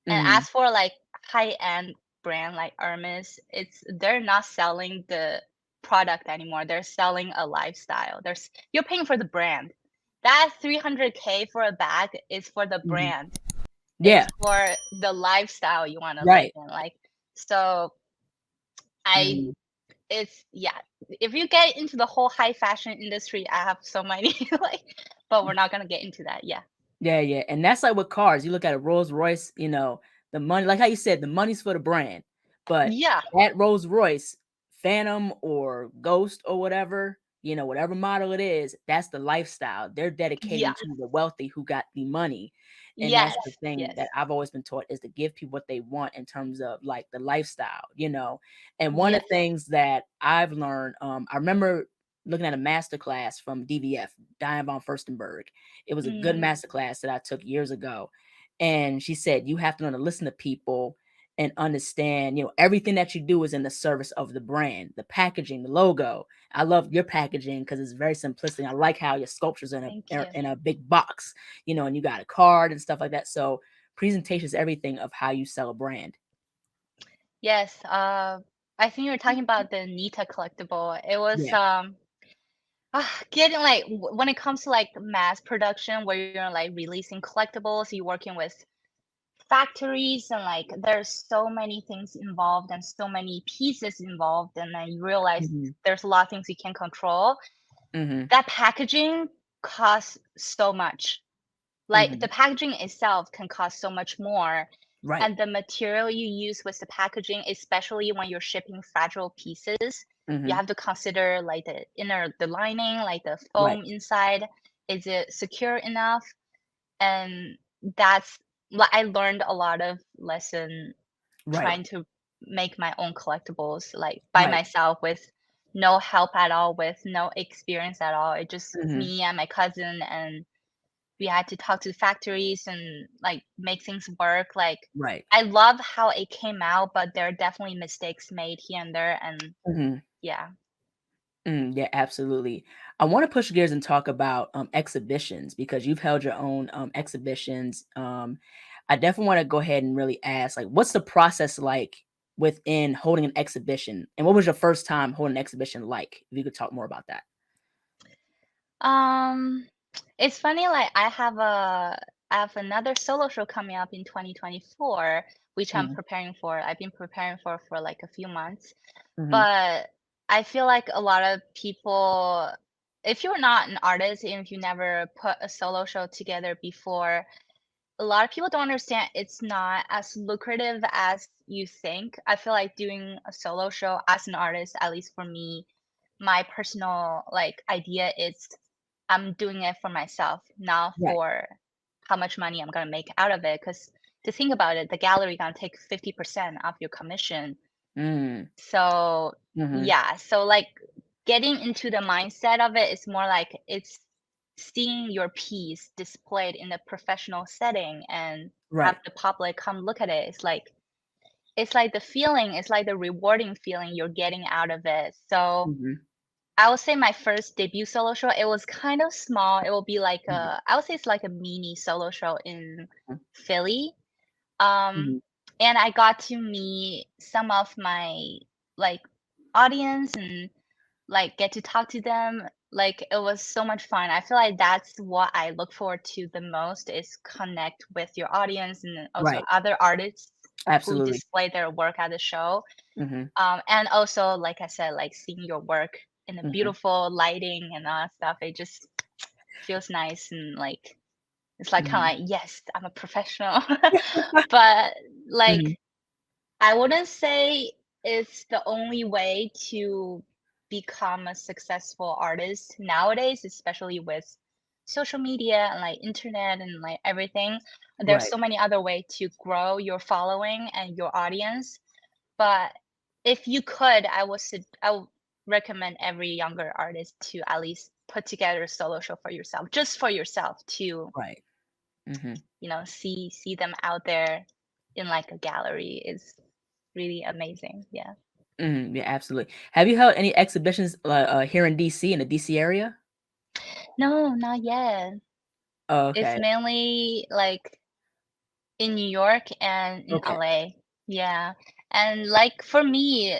And Hmm. as for like high-end brand like Hermes, they're not selling the product anymore. They're selling a lifestyle. You're paying for the brand. That 300K for a bag is for the Hmm. brand. It's Yeah. for the lifestyle you want to live Right. in. Like, so I Mhm. it's yeah. If you get into the whole high fashion industry, I have so many like, but we're not gonna get into that. Yeah. Yeah, yeah, and that's like with cars. You look at a Rolls Royce, the money, like how you said, the money's for the brand, but Yeah. that Rolls Royce, Phantom or Ghost or whatever, whatever model it is, that's the lifestyle. They're dedicating Yeah. to the wealthy who got the money, and that's the Yes. thing Yes. that I've always been taught is to give people what they want in terms of like the lifestyle. And one of the Yes. things that I've learned, I remember looking at a master class from DVF, Diane von Furstenberg. It was a good Mm, master class that I took years ago. And she said, you have to learn to listen to people and understand, everything that you do is in the service of the brand, the packaging, the logo. I love your packaging because it's very simplistic. I like how your sculptures in thank a you. in a big box, and you got a card and stuff like that. So presentation is everything of how you sell a brand. Yes, I think you're talking about the Nita collectible. It was Yeah. getting like when it comes to like mass production where you're like releasing collectibles, you're working with factories and like there's so many things involved and so many pieces involved, and then you realize Hmm. there's a lot of things you can control. Hmm. That packaging costs so much. Like the Hmm. packaging itself can cost so much more. Right. And the material you use with the packaging, especially when you're shipping fragile pieces, you Hmm. have to consider like the lining, like the Right. foam inside. Is it secure enough? And that's like I learned a lot of lesson Right. trying to make my own collectibles like by Right. myself with no help at all, with no experience at all. It just Hmm. me and my cousin, and we had to talk to the factories and like make things work. Like Right. I love how it came out, but there are definitely mistakes made here and there. And Hmm. yeah. Yeah, absolutely. I want to push gears and talk about exhibitions because you've held your own exhibitions. I definitely want to go ahead and really ask, like, what's the process like within holding an exhibition, and what was your first time holding an exhibition like? If you could talk more about that. Um, it's funny, like I have another solo show coming up in 2024, which I'm Mm-hmm. preparing for. I've been preparing for like a few months, Mm-hmm. but I feel like a lot of people, if you're not an artist and if you never put a solo show together before, a lot of people don't understand it's not as lucrative as you think. I feel like doing a solo show as an artist, at least for me, my personal like idea is I'm doing it for myself, not Right. for how much money I'm gonna make out of it. Because to think about it, the gallery gonna take 50% of your commission. Mm. So Mm-hmm. yeah, so like getting into the mindset of it is more like it's seeing your piece displayed in a professional setting and have Right. the public come look at it, it's like the feeling, it's like the rewarding feeling you're getting out of it. So Mhm. I would say my first debut solo show, it was kind of small. It will be like Mhm. I would say it's like a mini solo show in Mhm. Philly. Um, Mhm. and I got to meet some of my like audience and like get to talk to them. Like it was so much fun. I feel like that's what I look forward to the most is connect with your audience and also Right. other artists who Absolutely. display their work at the show. Mhm. And also, like I said, like seeing your work in the Mhm. beautiful lighting and all that stuff, it just feels nice and like it's like Mhm. kind of like, yes, I'm a professional. But Mhm. like I wouldn't say it's the only way to become a successful artist nowadays, especially with social media and like internet and like everything. There's Right. so many other ways to grow your following and your audience. But if you could, I would recommend every younger artist to at least put together a solo show for yourself, just for yourself to, Right. Mhm. see them out there in like a gallery is really amazing. Yeah. Mhm. Yeah, absolutely. Have you held any exhibitions, here in DC, in the DC area? No, not yet. Oh, It's okay. mainly like in New York and in Okay. LA. Yeah. And like for me,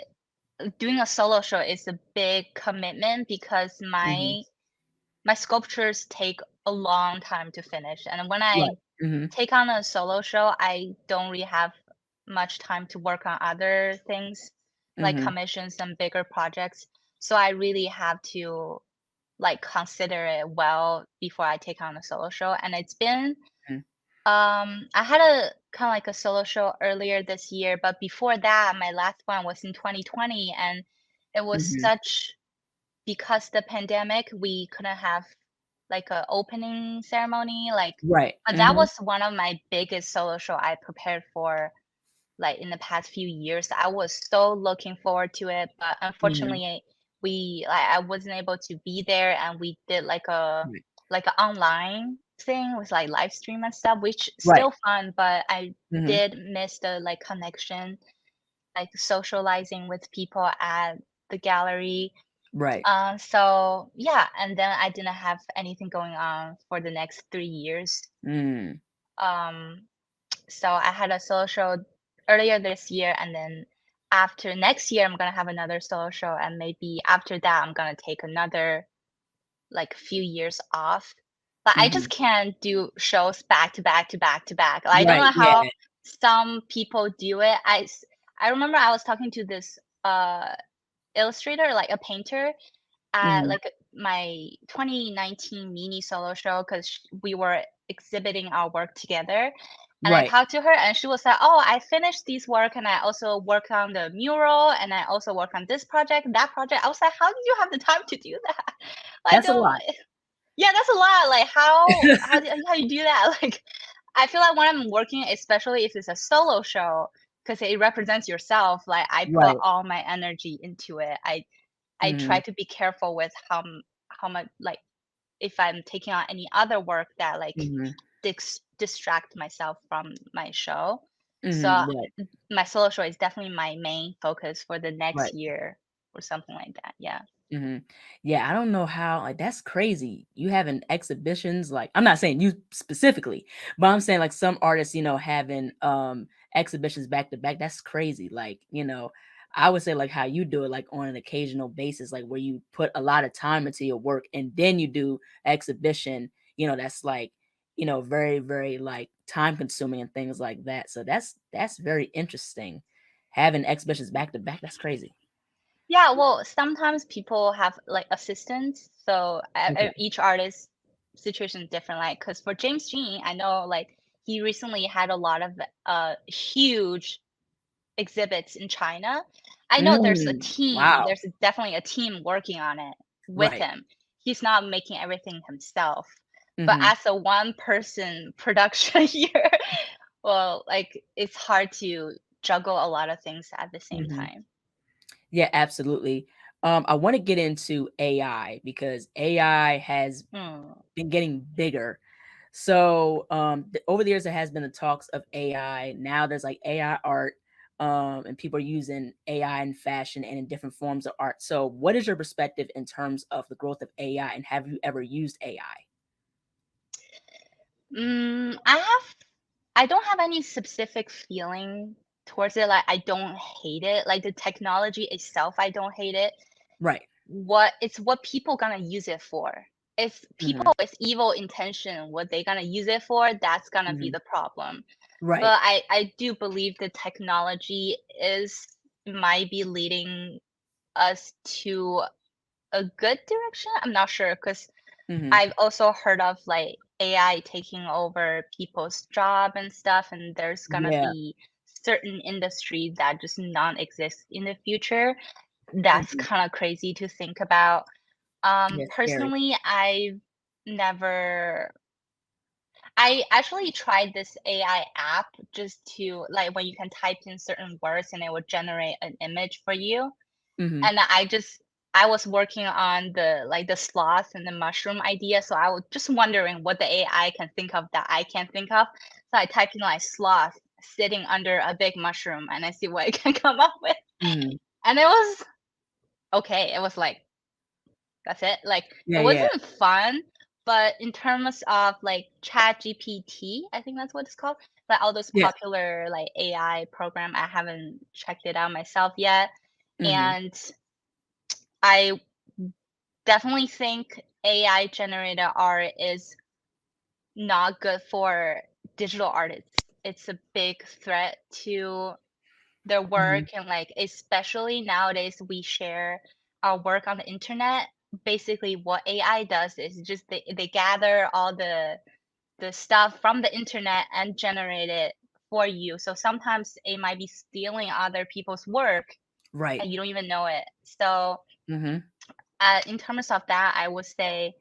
doing a solo show is a big commitment because Mhm. my sculptures take a long time to finish. And when I Right. Mhm. take on a solo show, I don't really have much time to work on other things like Mhm. commissions and bigger projects. So I really have to like consider it well before I take on a solo show. And it's been Mhm. I had a kind of like a solo show earlier this year, but before that, my last one was in 2020 and it was Mhm. such because the pandemic, we couldn't have like a opening ceremony, like Right. but that Mhm. was one of my biggest solo show I prepared for like in the past few years. I was so looking forward to it, but Mhm. unfortunately, I wasn't able to be there, and we did Right. like an online thing with like live stream and stuff, which Right. still fun, but I Mhm. did miss the like connection, like socializing with people at the gallery. Right. So yeah, and then I didn't have anything going on for the next 3 years. Mm. Um, so I had a solo show earlier this year, and then after next year, I'm gonna have another solo show, and maybe after that, I'm gonna take another like few years off. But I just Mhm. can't do shows back to back to back to back. I don't Right. know how Yeah. some people do it. I remember I was talking to this illustrator, like a painter, at Mhm. like my 2019 mini solo show because we were exhibiting our work together. And I Right. talked to her, and she was like, "Oh, I finished these work, and I also worked on the mural, and I also worked on this project, that project." I was like, "How did you have the time to do that?" I That's a don't. lot. Yeah, that's a lot. Like, how you do that? Like, I feel like when I'm working, especially if it's a solo show, because it represents yourself. Like, I put Right. all my energy into it. I try Mhm. to be careful with how much like if I'm taking on any other work that like Mhm. distract myself from my show. So Mhm. Right. my solo show is definitely my main focus for the next Right. year or something like that. Yeah. Mhm. Yeah, I don't know how like, that's crazy. You having exhibitions, like I'm not saying you specifically, but I'm saying, like, some artists, having, exhibitions back to back, that's crazy. Like, I would say, like, how you do it, like, on an occasional basis, like, where you put a lot of time into your work and then you do exhibition, that's, like, very, very, like, time consuming and things like that. So that's very interesting. Having exhibitions back to back, that's crazy. Yeah, well, sometimes people have like assistants, so Okay. each artist situation is different. Like, because for James Jean, I know like he recently had a lot of huge exhibits in China. I know there's a Mm, team, wow. there's definitely a team working on it with Right. him. He's not making everything himself. But Mhm, as a one person production here, well, like it's hard to juggle a lot of things at the same mhm. time. Yeah, absolutely. I want to get into AI because AI has Mm. been getting bigger. So over the years, there has been the talks of AI. Now there's like AI art, and people are using AI in fashion and in different forms of art. So, what is your perspective in terms of the growth of AI, and have you ever used AI? I don't have any specific feeling towards it. Like I don't hate it. Like the technology itself, I don't hate it. Right. What people gonna use it for. If Hmm. people with evil intention, what they gonna use it for, that's gonna be Hmm. the problem. Right. But I do believe the technology is might be leading us to a good direction. I'm not sure because Hmm. I've also heard of like AI taking over people's job and stuff, and there's gonna Yeah. be certain industries that just non-exist in the future. That's Hmm. kind of crazy to think about. Yeah. Scary. Personally, never I actually tried this AI app just to like when you can type in certain words and it will generate an image for you. Hmm. And I was working on the sloth and the mushroom idea, so I was just wondering what the AI can think of that I can't think of. So I typed in like sloth sitting under a big mushroom and I see what it can come up with. Hmm. And it was okay. It was like that's it. Like it Yeah. Yeah. wasn't fun, but in terms of like Chat GPT, I think that's what it's called. Like all those Yes. popular like AI program, I haven't checked it out myself yet. Hmm. And I definitely think AI generated art is not good for digital artists. It's a big threat to their Hmm. work and like especially nowadays we share our work on the internet. Basically what AI does is just they gather all the stuff from the internet and generate it for you. So sometimes it might be stealing other people's work Right. and you don't even know it. So Hmm. in terms of that, I would say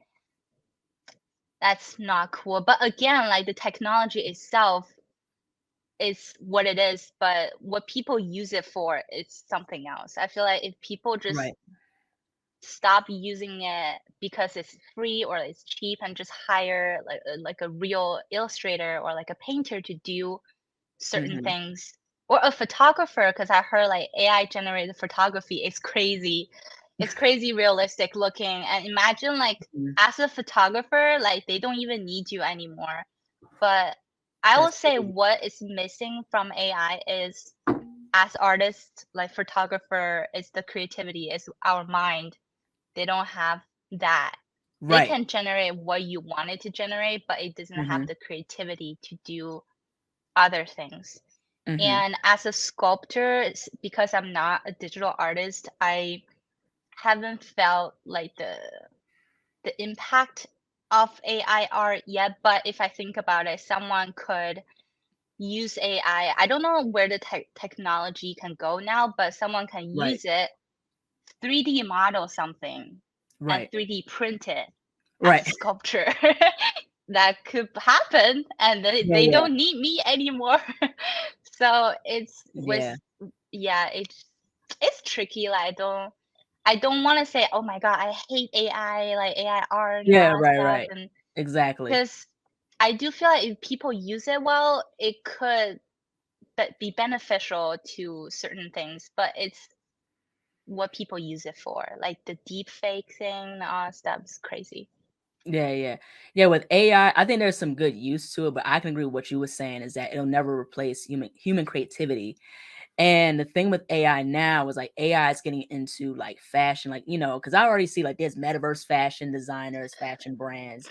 that's not cool. But again, like the technology itself is what it is, but what people use it for is something else. I feel like if people just Right. stop using it because it's free or it's cheap and just hire like a real illustrator or like a painter to do certain Hmm. things or a photographer because I heard like AI generated photography is crazy. It's crazy realistic looking and imagine like Hmm. as a photographer like they don't even need you anymore. But I will That's say crazy. what is missing from AI is as artists, like photographer, is the creativity, is our mind. They don't have that. They Right. can generate what you want it to generate, but it doesn't have Hmm. the creativity to do other things. Hmm. And as a sculptor, because I'm not a digital artist, I haven't felt like the impact of AI art yet. But if I think about it, someone could use AI. I don't know where the technology can go now, but someone can Right. use it, 3D model something, and Right. 3D print it as a Right. sculpture. That could happen, and Yeah. they Yeah. don't need me anymore. So it's with Yeah. yeah, it's tricky. Like I don't want to say, oh my God, I hate AI, like AI art and all Yeah. that Right. stuff, Right. and Exactly. because I do feel like if people use it well, it could be beneficial to certain things, but it's what people use it for. Like the deep fake thing and all that stuff is crazy. Yeah, yeah. Yeah, with AI, I think there's some good use to it, but I can agree with what you were saying is that it'll never replace human creativity. And the thing with AI now is like AI is getting into like fashion, like because I already see like there's metaverse fashion designers, fashion brands,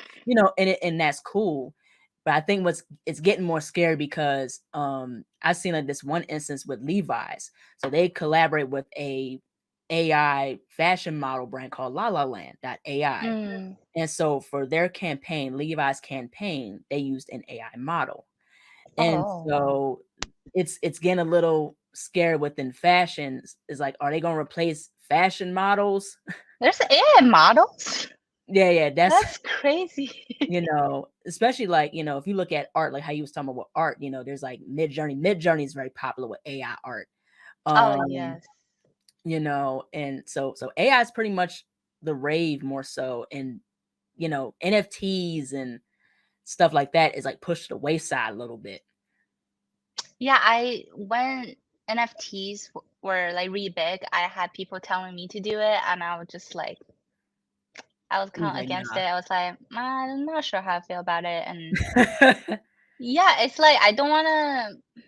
and that's cool. But I think it's getting more scary because I've seen like this one instance with Levi's. So they collaborate with a AI fashion model brand called La La Land AI. Mm. And so for their campaign, Levi's campaign, they used an AI model. And Oh, so it's getting a little scary within fashion. Is like, are they gonna replace fashion models? there's AI models? Yeah, yeah, that's That's crazy. especially like, if you look at art, like how you was talking about with art, there's like Mid Journey. Mid Journey is very popular with AI art. Oh, Um, yes. And so AI is pretty much the rave more so, and NFTs and stuff like that is like pushed to the wayside a little bit. Yeah, I when NFTs were like really big, I had people telling me to do it, and I was just like, I was He was kind of like, against nah. it. I was like, I'm not sure how I feel about it, and yeah, it's like I don't want to.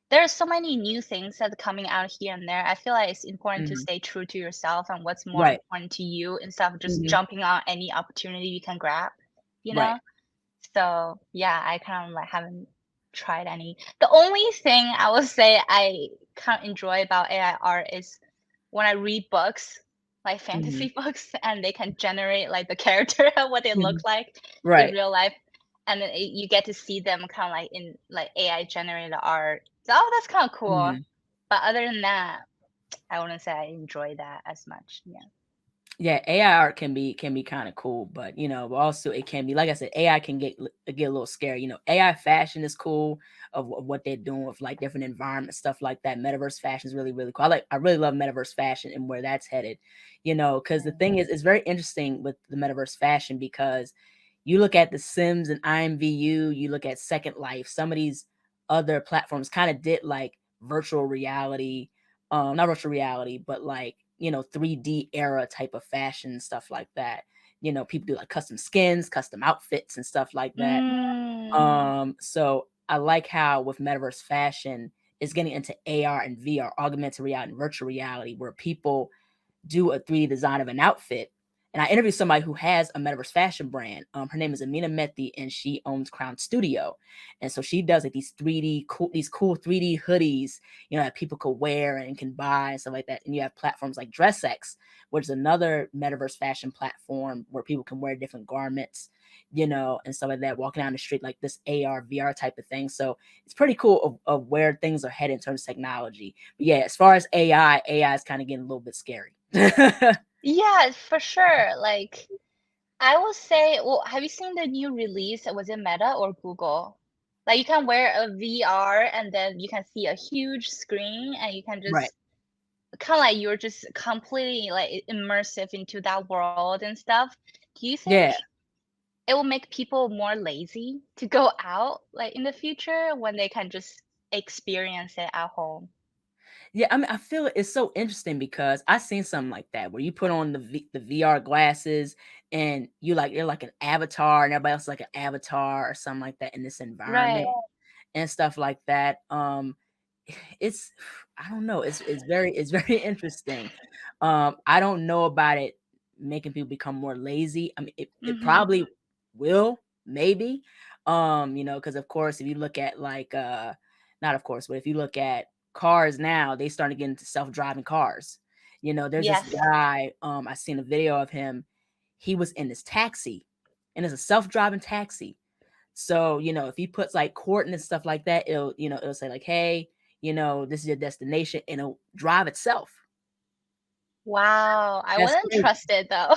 There's so many new things that are coming out here and there. I feel like it's important to Mhm. stay true to yourself and what's more Right. important to you instead of just Mhm. jumping on any opportunity you can grab, you Right. know? So yeah, I kind of like haven't tried any. The only thing I would say I kind of enjoy about AI art is when I read books, like Mhm. fantasy books, and they can generate like the character what they look Mhm. like in Right. real life, and then you get to see them kind of like in like AI generated art. So oh, that's kind of cool. Mhm. But other than that, I wouldn't say I enjoy that as much. Yeah. Yeah, AI art can be kind of cool, but but also it can be, like I said, AI can get a little scary. AI fashion is cool of what they're doing with like different environments, stuff like that. Metaverse fashion is really really cool. I really love metaverse fashion and where that's headed. Because the thing is, it's very interesting with the metaverse fashion because you look at The Sims and IMVU, you look at Second Life, some of these other platforms kind of did like virtual reality, not virtual reality, but like 3D era type of fashion, stuff like that. People do like custom skins, custom outfits and stuff like that. Mm. So I like how with metaverse fashion is getting into AR and VR, augmented reality and virtual reality, where people do a 3D design of an outfit. And I interviewed somebody who has a metaverse fashion brand. Her name is Amina Methi, and she owns Crown Studio. And so she does like these cool 3D hoodies, that people could wear and can buy and stuff like that. And you have platforms like DressX, which is another metaverse fashion platform where people can wear different garments, and stuff like that, walking down the street like this AR, VR type of thing. So it's pretty cool of where things are headed in terms of technology. But yeah, as far as AI is kind of getting a little bit scary. Yeah, for sure. Like I will say, well, have you seen the new release? Was it Meta or Google? Like you can wear a VR and then you can see a huge screen and you can Right. just kind of like you're just completely like immersive into that world and stuff. Do you think Yeah. it will make people more lazy to go out like in the future when they can just experience it at home? Yeah, I mean, I feel it's so interesting because I seen something like that where you put on the VR glasses and you're like an avatar and everybody else is like an avatar or something like that in this environment Right. and stuff like that. It's I don't know. It's very interesting. I don't know about it making people become more lazy. I mean, it Mm-hmm. probably will, maybe. Because of course, if you look at like not of course, but if you look at cars now, they starting to get into self-driving cars. There's this Yes. guy, I seen a video of him. He was in this taxi, and it's a self-driving taxi. So, if he puts like coordinates, stuff like that, it'll say like, hey, this is your destination, and it'll drive itself. Wow. I That's wouldn't crazy. trust it though.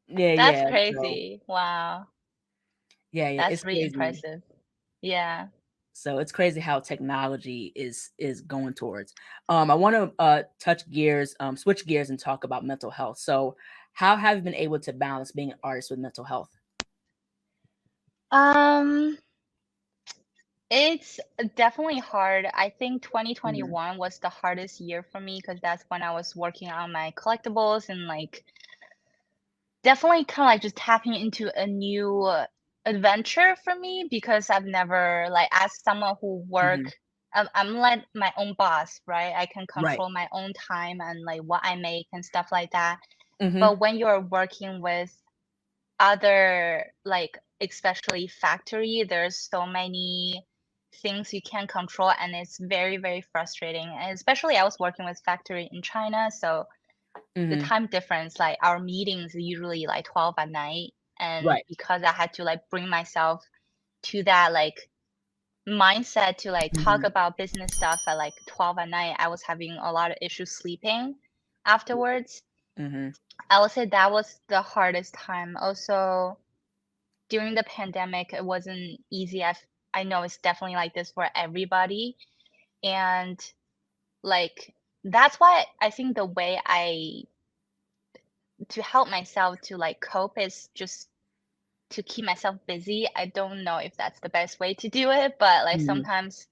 Yeah, That's yeah. So crazy. Wow. yeah, yeah, That's it's really crazy. impressive. Yeah. So it's crazy how technology is going towards. I want to touch gears, switch gears and talk about mental health. So how have you been able to balance being an artist with mental health? Um, it's definitely hard. I think Mhm. 2021 was the hardest year for me because that's when I was working on my collectibles and like definitely kind of like just tapping into a new adventure for me because I've never like as someone who Mhm. I'm like my own boss, right? I can Right. control my own time and like what I make and stuff like that. Mhm. But when you're working with other like especially factory, there's so many things you can't control and it's very, very frustrating. And especially I was working with factory in China, so the Mhm. time difference, like our meetings are usually like 12 at night. And Right. because I had to like bring myself to that like mindset to like talk Mhm. about business stuff at like 12 at night, I was having a lot of issues sleeping afterwards. Mhm. I would say that was the hardest time. Also, during the pandemic, it wasn't easy. I know it's definitely like this for everybody. And like that's why I think the way to help myself to like cope is just to keep myself busy. I don't know if that's the best way to do it, but like Mhm, sometimes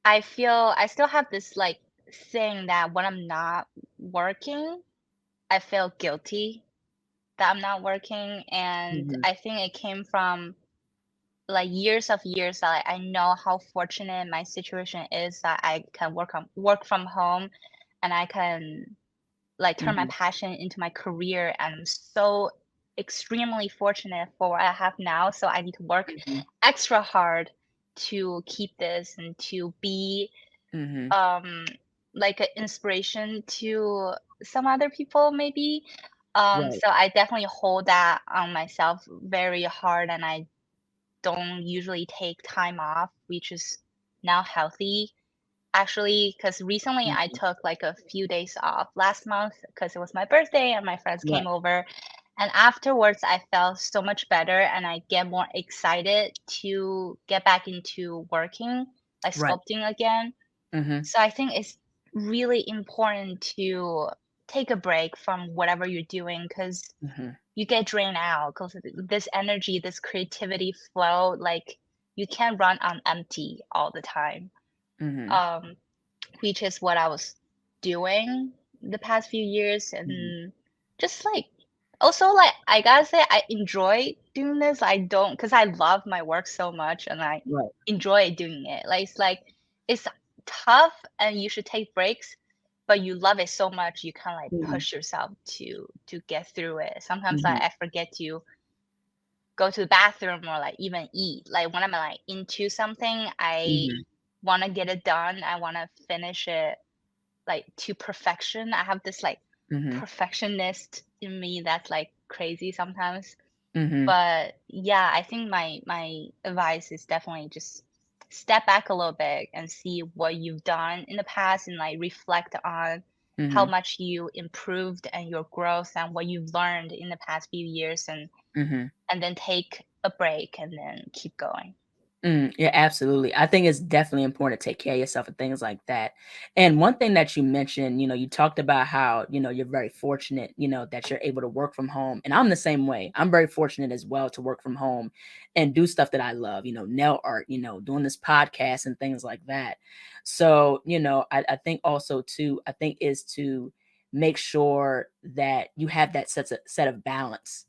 I feel I still have this like thing that when I'm not working, I feel guilty that I'm not working. And mhm, I think it came from like years that I know how fortunate my situation is that I can work from home and I can like turn my mhm, passion into my career. And I'm so extremely fortunate for what I have now. So I need to work mhm, extra hard to keep this and to be mhm. um like an inspiration to some other people maybe. Right. So I definitely hold that on myself very hard, and I don't usually take time off, which is now healthy actually, because recently I Mhm. took like a few days off last month because it was my birthday and my friends Right. came over. And afterwards, I felt so much better and I get more excited to get back into working, like Right. sculpting again. Mhm, So I think it's really important to take a break from whatever you're doing because mhm, you get drained out because this energy, this creativity flow, like you can't run on empty all the time. mhm, Um, which is what I was doing the past few years. mhm. And just like, also, like, I gotta say, I enjoy doing this. I don't, because I love my work so much and I Right. enjoy doing it. Like, it's tough and you should take breaks, but you love it so much, you kind of like Mhm, push yourself to get through it. Sometimes like, mhm, I forget to go to the bathroom or like even eat. Like when I'm like into something, I mhm, want to get it done. I want to finish it like to perfection. I have this like mhm, perfectionist in me that's like crazy sometimes. mhm, But yeah, I think my advice is definitely just step back a little bit and see what you've done in the past and like reflect on how mhm, much you improved and your growth and what you've learned in the past few years, mhm. and then take a break and then keep going. Yeah, absolutely. I think it's definitely important to take care of yourself and things like that. And one thing that you mentioned, you talked about how, you're very fortunate, that you're able to work from home. And I'm the same way. I'm very fortunate as well to work from home and do stuff that I love, nail art, doing this podcast and things like that. So, I think also too, I think is to make sure that you have that set of balance,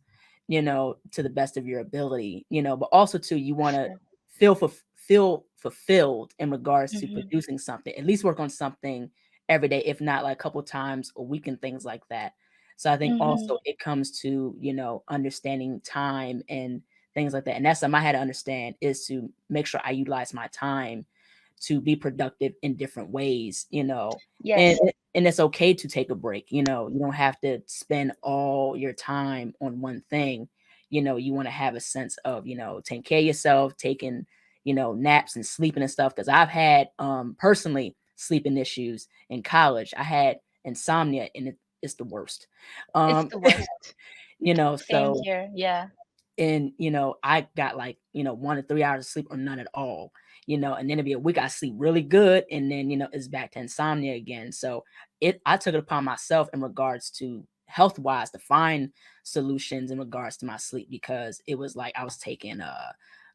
to the best of your ability, but also too, you want to Sure. feel fulfilled in regards to Mhm. producing something. At least work on something every day, if not like a couple times a week and things like that. So I think Mhm. also it comes to, understanding time and things like that. And that's something I had to understand is to make sure I utilize my time to be productive in different ways, and Yes. and it's okay to take a break. You don't have to spend all your time on one thing. You want to have a sense of, taking care of yourself, taking, naps and sleeping and stuff. Cause I've had personally sleeping issues in college. I had insomnia and it's the worst. It's Um, the worst. Same so here. Yeah. and I got like 1 to 3 hours of sleep or none at all, and then it'd be a week I sleep really good and then it's back to insomnia again. So I took it upon myself in regards to health wise to find solutions in regards to my sleep, because it was like I was taking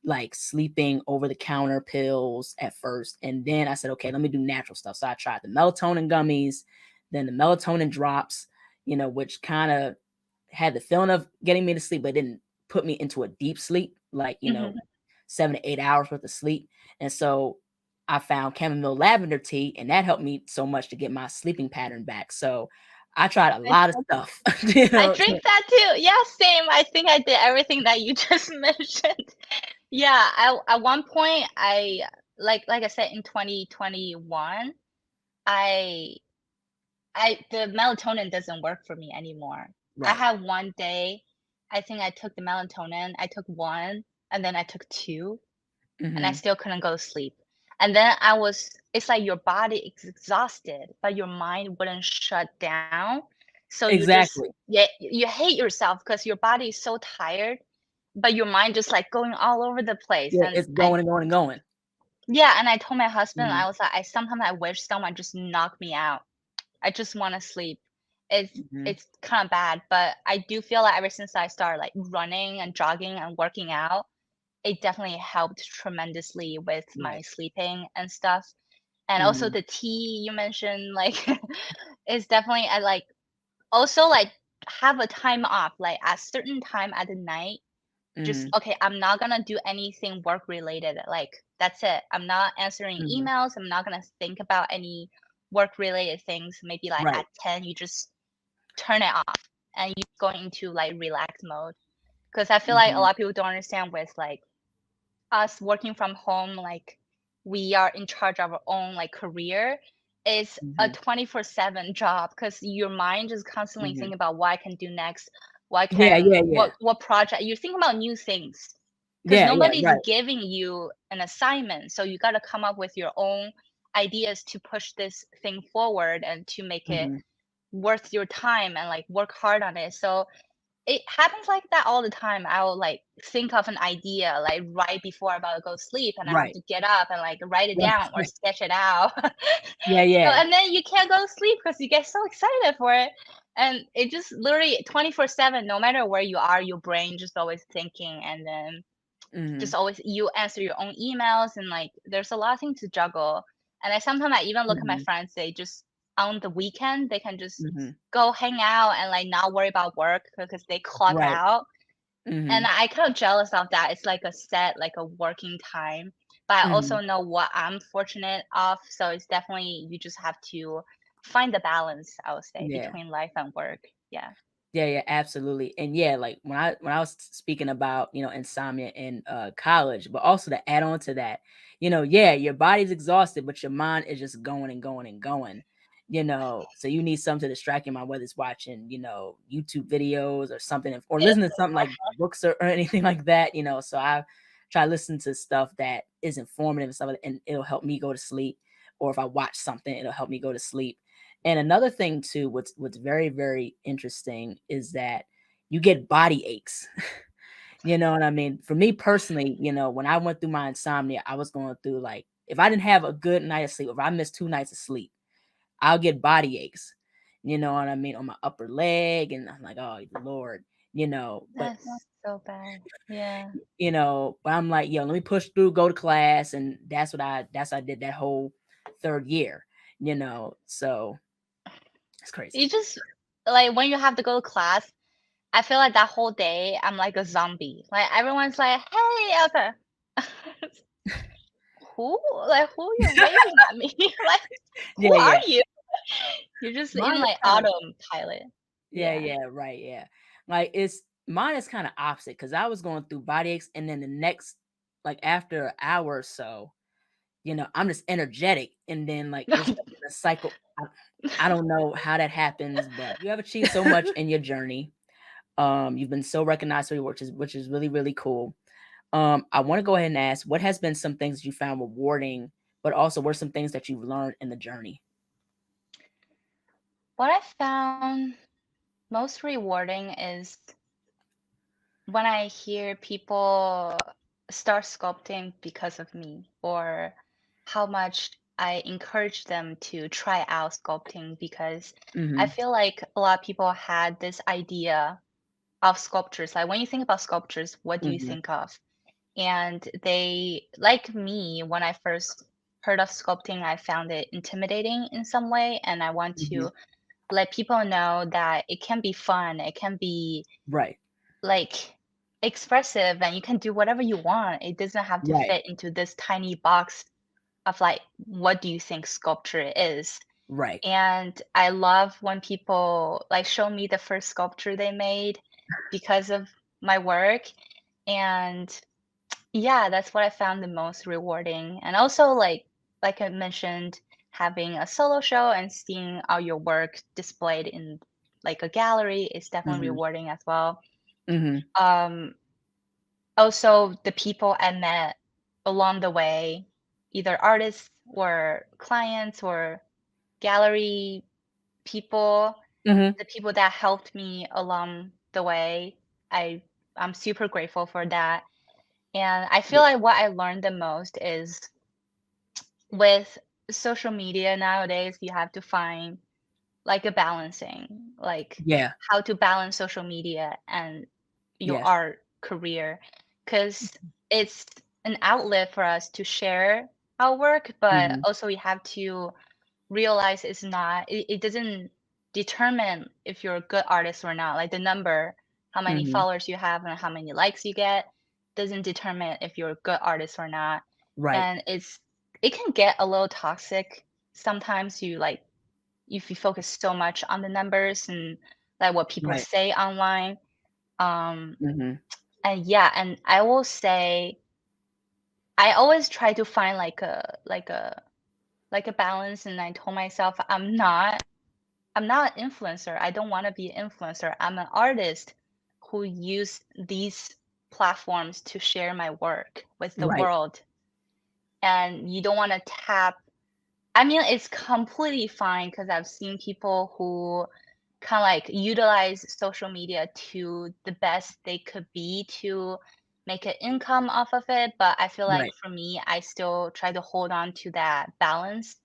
like sleeping over the counter pills at first, and then I said, okay, let me do natural stuff. So I tried the melatonin gummies, then the melatonin drops, which kind of had the feeling of getting me to sleep, but didn't put me into a deep sleep, like, Mhm. 7 to 8 hours worth of sleep. And so I found chamomile lavender tea, and that helped me so much to get my sleeping pattern back. So I tried a I lot of stuff, you I know. drink that too. Yeah, same. I think I did everything that you just mentioned. Yeah, at one point like I said in 2021, I the melatonin doesn't work for me anymore. I Right. had one day, I think I took the melatonin, I took one, and then I took two, and I Mhm. still couldn't go to sleep. And then it's like your body is exhausted, but your mind wouldn't shut down. So you just, Exactly. yeah, you hate yourself because your body is so tired, but your mind just like going all over the place. Yeah, And it's going and going and going. yeah, and I told my husband, Mhm. I was like, sometimes I wish someone just knocked me out I just want to sleep. It's Mhm. it's kind of bad, but I do feel like ever since I started like running and jogging and working out, it definitely helped tremendously with my Right. sleeping and stuff. And also Mhm. the tea you mentioned, like, is definitely I like also like have a time off, like at certain time at the night. Just Mhm. okay, I'm not gonna do anything work related. Like that's it. I'm not answering Mhm. emails. I'm not gonna think about any work related things. Maybe like at Right. 10, you just turn it off and you go into like relax mode. Because I feel like a Mhm. lot of people don't understand with like us working from home, like we are in charge of our own like career. Is a Mhm. 24/7 job because your mind is constantly Mhm. thinking about what I can do next, what I Yeah, can yeah, yeah. what project. You think about new things because Yeah, yeah, nobody's right. giving you an assignment, so you got to come up with your own ideas to push this thing forward and to make it Mhm. worth your time and like work hard on it. So it happens like that all the time. I'll like think of an idea like right before I'm about to go sleep, and I have Right. to get up and like write it Right. down or sketch it out. Yeah, So yeah. and then you can't go to sleep because you get so excited for it. And it just literally 24/7, no matter where you are, your brain just always thinking, and then just Mhm. always you answer your own emails, and like there's a lot of things to juggle. And I sometimes I even look at my Mhm. friends, they just on the weekend they can just Mhm. go hang out and like not worry about work because they clock Right. out. And Mhm. I kind of jealous of that. It's like a set, like a working time. But I also Mhm. know what I'm fortunate of. So it's definitely you just have to find the balance, I would say, Yeah. between life and work. Yeah. Yeah, yeah, absolutely. And yeah, like when I was speaking about, insomnia in college, but also to add on to that, yeah, your body's exhausted, but your mind is just going and going and going. So you need something to distract your mind, whether it's watching, YouTube videos or something, or listening to something like books or anything like that, So I try to listen to stuff that is informative and stuff, and it'll help me go to sleep. Or if I watch something, it'll help me go to sleep. And another thing too, what's very, very interesting is that you get body aches. You know what I mean? For me personally, when I went through my insomnia, I was going through like if I didn't have a good night of sleep, if I missed 2 nights of sleep, I'll get body aches. You know what I mean? On my upper leg. And I'm like, oh Lord, but That's so bad. Yeah. but I'm like, yo, let me push through, go to class. And that's what I did that whole third year, so it's crazy. You just like when you have to go to class, I feel like that whole day I'm like a zombie. Like everyone's like, "Hey, Elsa." Who? Like who you waving at me? Like who Yeah, are yeah. you? You're just in Mine is like kind of autopilot. Yeah, Yeah. yeah, right, yeah. Like it's mine is kind of opposite because I was going through body aches, and then the next, like after an hour or so, I'm just energetic, and then like it's like a cycle. I don't know how that happens, but you have achieved so much in your journey. You've been so recognized for your work, which is really, really cool. I want to go ahead and ask, what has been some things you found rewarding, but also what are some things that you've learned in the journey? What I found most rewarding is when I hear people start sculpting because of me, or how much I encourage them to try out sculpting, because I Mm-hmm. feel like a lot of people had this idea of sculptures. Like when you think about sculptures, what do you Mm-hmm. think of? And they, like me, when I first heard of sculpting, I found it intimidating in some way. And I want Mm-hmm. to let people know that it can be fun, it can be Right. like expressive, and you can do whatever you want. It doesn't have to Right. fit into this tiny box of like, what do you think sculpture is? Right. And I love when people like show me the first sculpture they made because of my work. And yeah, that's what I found the most rewarding. And also like I mentioned, having a solo show and seeing all your work displayed in like a gallery is definitely Mm-hmm. rewarding as well. Mm-hmm. Um, Also, the people I met along the way, either artists or clients or gallery people, Mhm. the people that helped me along the way, I I'm super grateful for that. And I feel Yeah. like what I learned the most is with social media nowadays, you have to find like a balancing, like Yeah. how to balance social media and your Yes. art career, because it's an outlet for us to share our work, but Mhm. also we have to realize it's not, it doesn't determine if you're a good artist or not. Like the number, how many Mhm. followers you have and how many likes you get doesn't determine if you're a good artist or not. Right. And it can get a little toxic. Sometimes you like, if you focus so much on the numbers and like what people Right. say online. Um, Mhm. and yeah, and I will say I always try to find like a balance, and I told myself I'm not an influencer. I don't want to be an influencer. I'm an artist who use these platforms to share my work with the Right. world. And you don't want to tap. I mean, it's completely fine because I've seen people who kind of like utilize social media to the best they could be to make an income off of it. But I feel like Right. for me, I still try to hold on to that balance,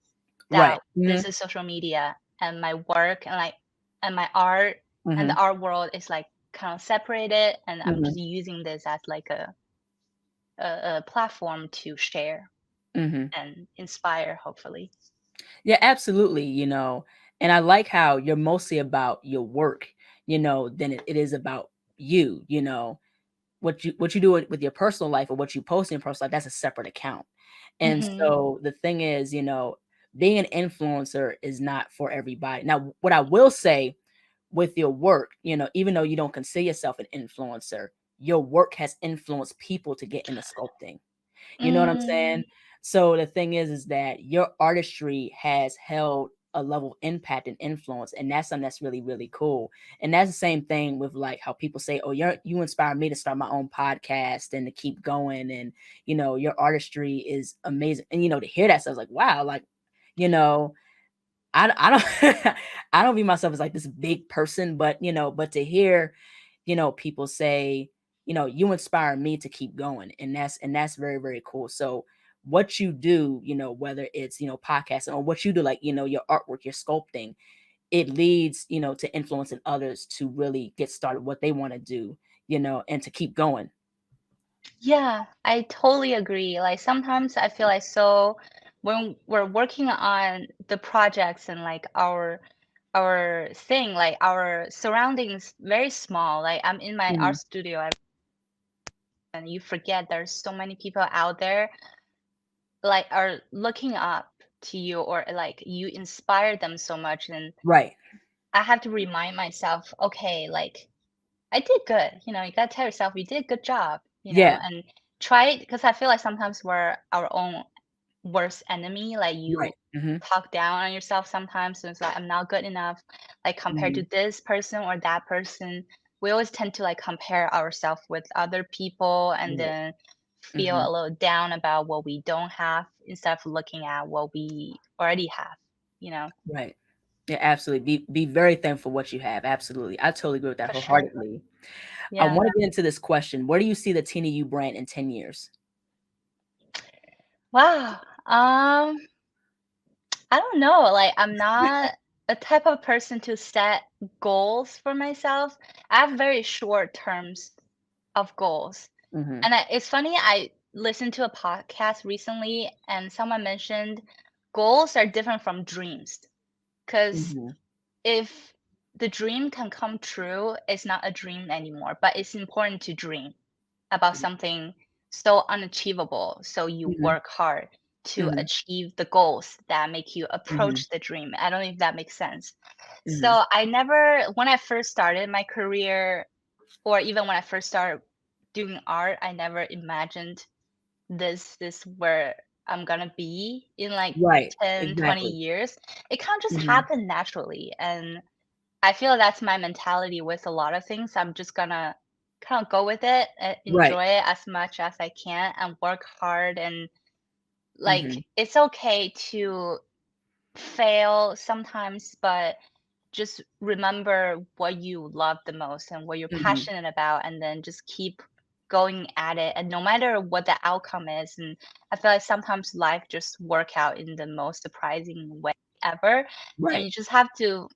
Right. that this Mhm. is social media and my work and like and my art and the Mhm. art world is like kind of separated, and I'm just Mhm. using this as like a platform to share Mhm. and inspire, hopefully. Yeah, absolutely, and I like how you're mostly about your work, than it is about you, what you do with your personal life or what you post in your personal life, that's a separate account. And Hmm. so the thing is, being an influencer is not for everybody. Now, what I will say with your work, even though you don't consider yourself an influencer, your work has influenced people to get into sculpting. You know what I'm Mm, saying? So the thing is that your artistry has held a level of impact and influence, and that's something that's really, really cool. And that's the same thing with like how people say, "Oh, you inspired me to start my own podcast and to keep going." And your artistry is amazing. And to hear that, so I was like, "Wow!" Like, you know, I don't I don't view myself as like this big person, but to hear, people say, you inspire me to keep going. And that's very, very cool. So what you do, whether it's, podcasting or what you do, like, your artwork, your sculpting, it leads, to influencing others to really get started what they want to do, and to keep going. yeah, I totally agree. Like sometimes I feel like so when we're working on the projects and like our thing, like our surroundings very small. Like I'm in my art Mhm. studio and you forget there's so many people out there like are looking up to you, or like you inspire them so much, and Right. I have to remind myself, okay, like I did good. You gotta tell yourself you did a good job, Yeah. and try it, because I feel like sometimes we're our own worst enemy. Like Right. you Hmm. talk down on yourself sometimes, and it's like I'm not good enough, like compared to Hmm. this person or that person. We always tend to like compare ourselves with other people and Right. then feel Hmm. a little down about what we don't have instead of looking at what we already have, you know, Right. Yeah, absolutely. Be very thankful for what you have. Absolutely. I totally agree with that for sure. wholeheartedly. I Yeah. want to get into this question. Where do you see the Tina U brand in 10 years? Wow. I don't know, like, I'm not a type of person to set goals for myself. I have very short terms of goals. Mhm. And it's funny, I listened to a podcast recently and someone mentioned goals are different from dreams. Because Mhm. if the dream can come true, it's not a dream anymore, but it's important to dream about something so unachievable. So you Mhm. work hard to Mhm. achieve the goals that make you Mhm. approach the dream. I don't know if that makes sense. Mhm. So I never, when I first started my career, or even when I first started doing art, I never imagined this where I'm gonna be in like Right. 10, 20 Exactly. years. It kind of just Mhm. happened naturally. And I feel that's my mentality with a lot of things. I'm just gonna kind of go with it, Right. enjoy it as much as I can, and work hard. And like, Mhm. it's okay to fail sometimes, but just remember what you love the most and what you're Mhm. passionate about, and then just keep going at it. And no matter what the outcome is, and I feel like sometimes life just work out in the most surprising way ever. And Right. you just have to.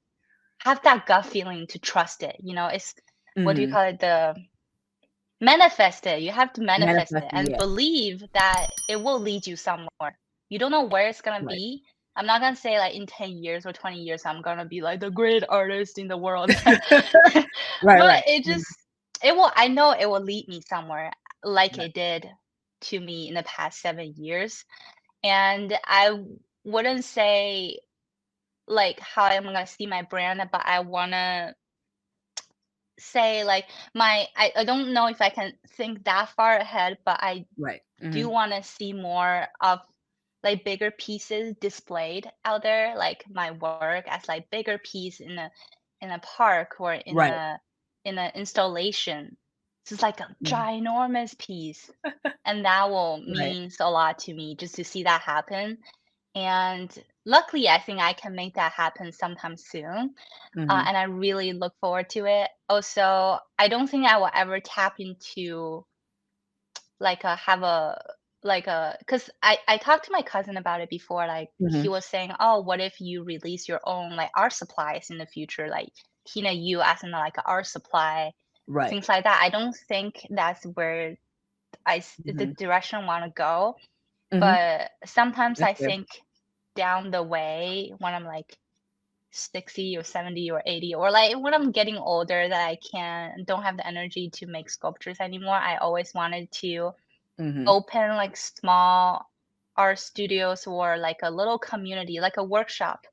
have that gut feeling to trust it. You know, it's what do you Mhm. call it? The manifest it. You have to manifest it Manifesting, and yeah. believe that it will lead you somewhere. You don't know where it's gonna Right. be. I'm not gonna say like in 10 years or 20 years I'm gonna be like the great artist in the world. Right, But right. it Mhm. just it will I know it will lead me somewhere like Right. it did to me in the past 7 years. And I wouldn't say like how I'm gonna see my brand, but I wanna say like I don't know if I can think that far ahead, but I Right. do Mhm. want to see more of like bigger pieces displayed out there, like my work as like bigger piece in a park or Right. in an installation. It's just like a Mhm. ginormous piece, and that will Right. means a lot to me just to see that happen. And luckily, I think I can make that happen sometime soon. Mhm. And I really look forward to it. Also, I don't think I will ever tap into like a have a like a because I talked to my cousin about it before. Like he Mhm. was saying, oh, what if you release your own like art supplies in the future, like Tina, you as in like a art supply, Right. things like that. I don't think that's where the Mhm. direction I want to go. Mhm. But sometimes That's I fair. think down the way when I'm like 60 or 70 or 80 or like when I'm getting older that I don't have the energy to make sculptures anymore. I always wanted to Mhm. open like small art studios or like a little community, like a workshop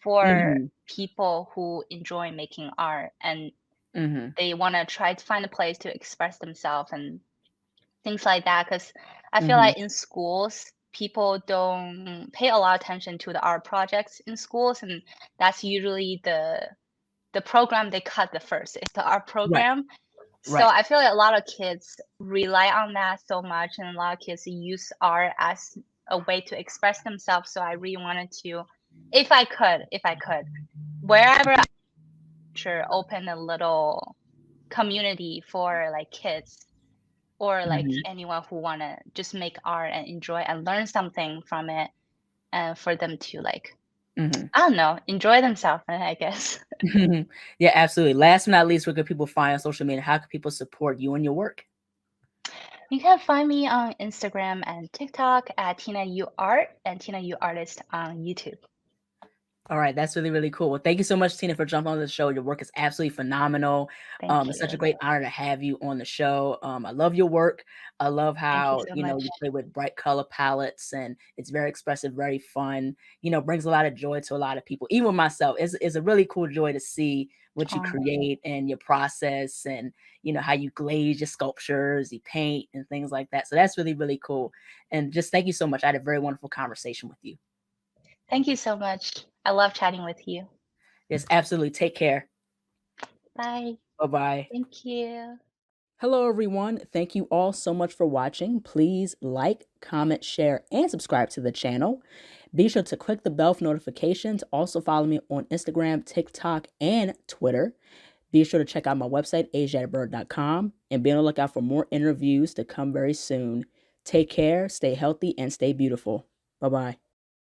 for Mhm. people who enjoy making art and Mhm. they want to try to find a place to express themselves and things like that. Because I feel Mhm. like in schools, people don't pay a lot of attention to the art projects in schools, and that's usually the program they cut the first is the art Right. program. So Right. I feel like a lot of kids rely on that so much, and a lot of kids use art as a way to express themselves. So I really wanted to, if I could, wherever I sure open a little community for like kids or like Mhm. anyone who wanna just make art and enjoy and learn something from it, and for them to like, Mhm. I don't know, enjoy themselves, I guess. Yeah, absolutely. Last but not least, where can people find on social media? How can people support you and your work? You can find me on Instagram and TikTok at Tina U Art and Tina U Artist on YouTube. All right, that's really, really cool. Well, thank you so much, Tina, for jumping on the show. Your work is absolutely phenomenal. Thank It's such a you. great honor to have you on the show. I love your work. I love Thank you how, so you know, much. you play with bright color palettes and it's very expressive, very fun, you know, brings a lot of joy to a lot of people. Even myself, it's a really cool joy to see what you Oh, create and your process and, you know, how you glaze your sculptures, you paint and things like that. So that's really, really cool. And just thank you so much. I had a very wonderful conversation with you. thank you so much. I love chatting with you. Yes, absolutely. Take care. Bye. Bye bye. Thank you. Hello, everyone. Thank you all so much for watching. Please like, comment, share, and subscribe to the channel. Be sure to click the bell for notifications. Also, follow me on Instagram, TikTok, and Twitter. Be sure to check out my website, ASIATHABIRD.com, and be on the lookout for more interviews to come very soon. Take care, stay healthy, and stay beautiful. Bye bye.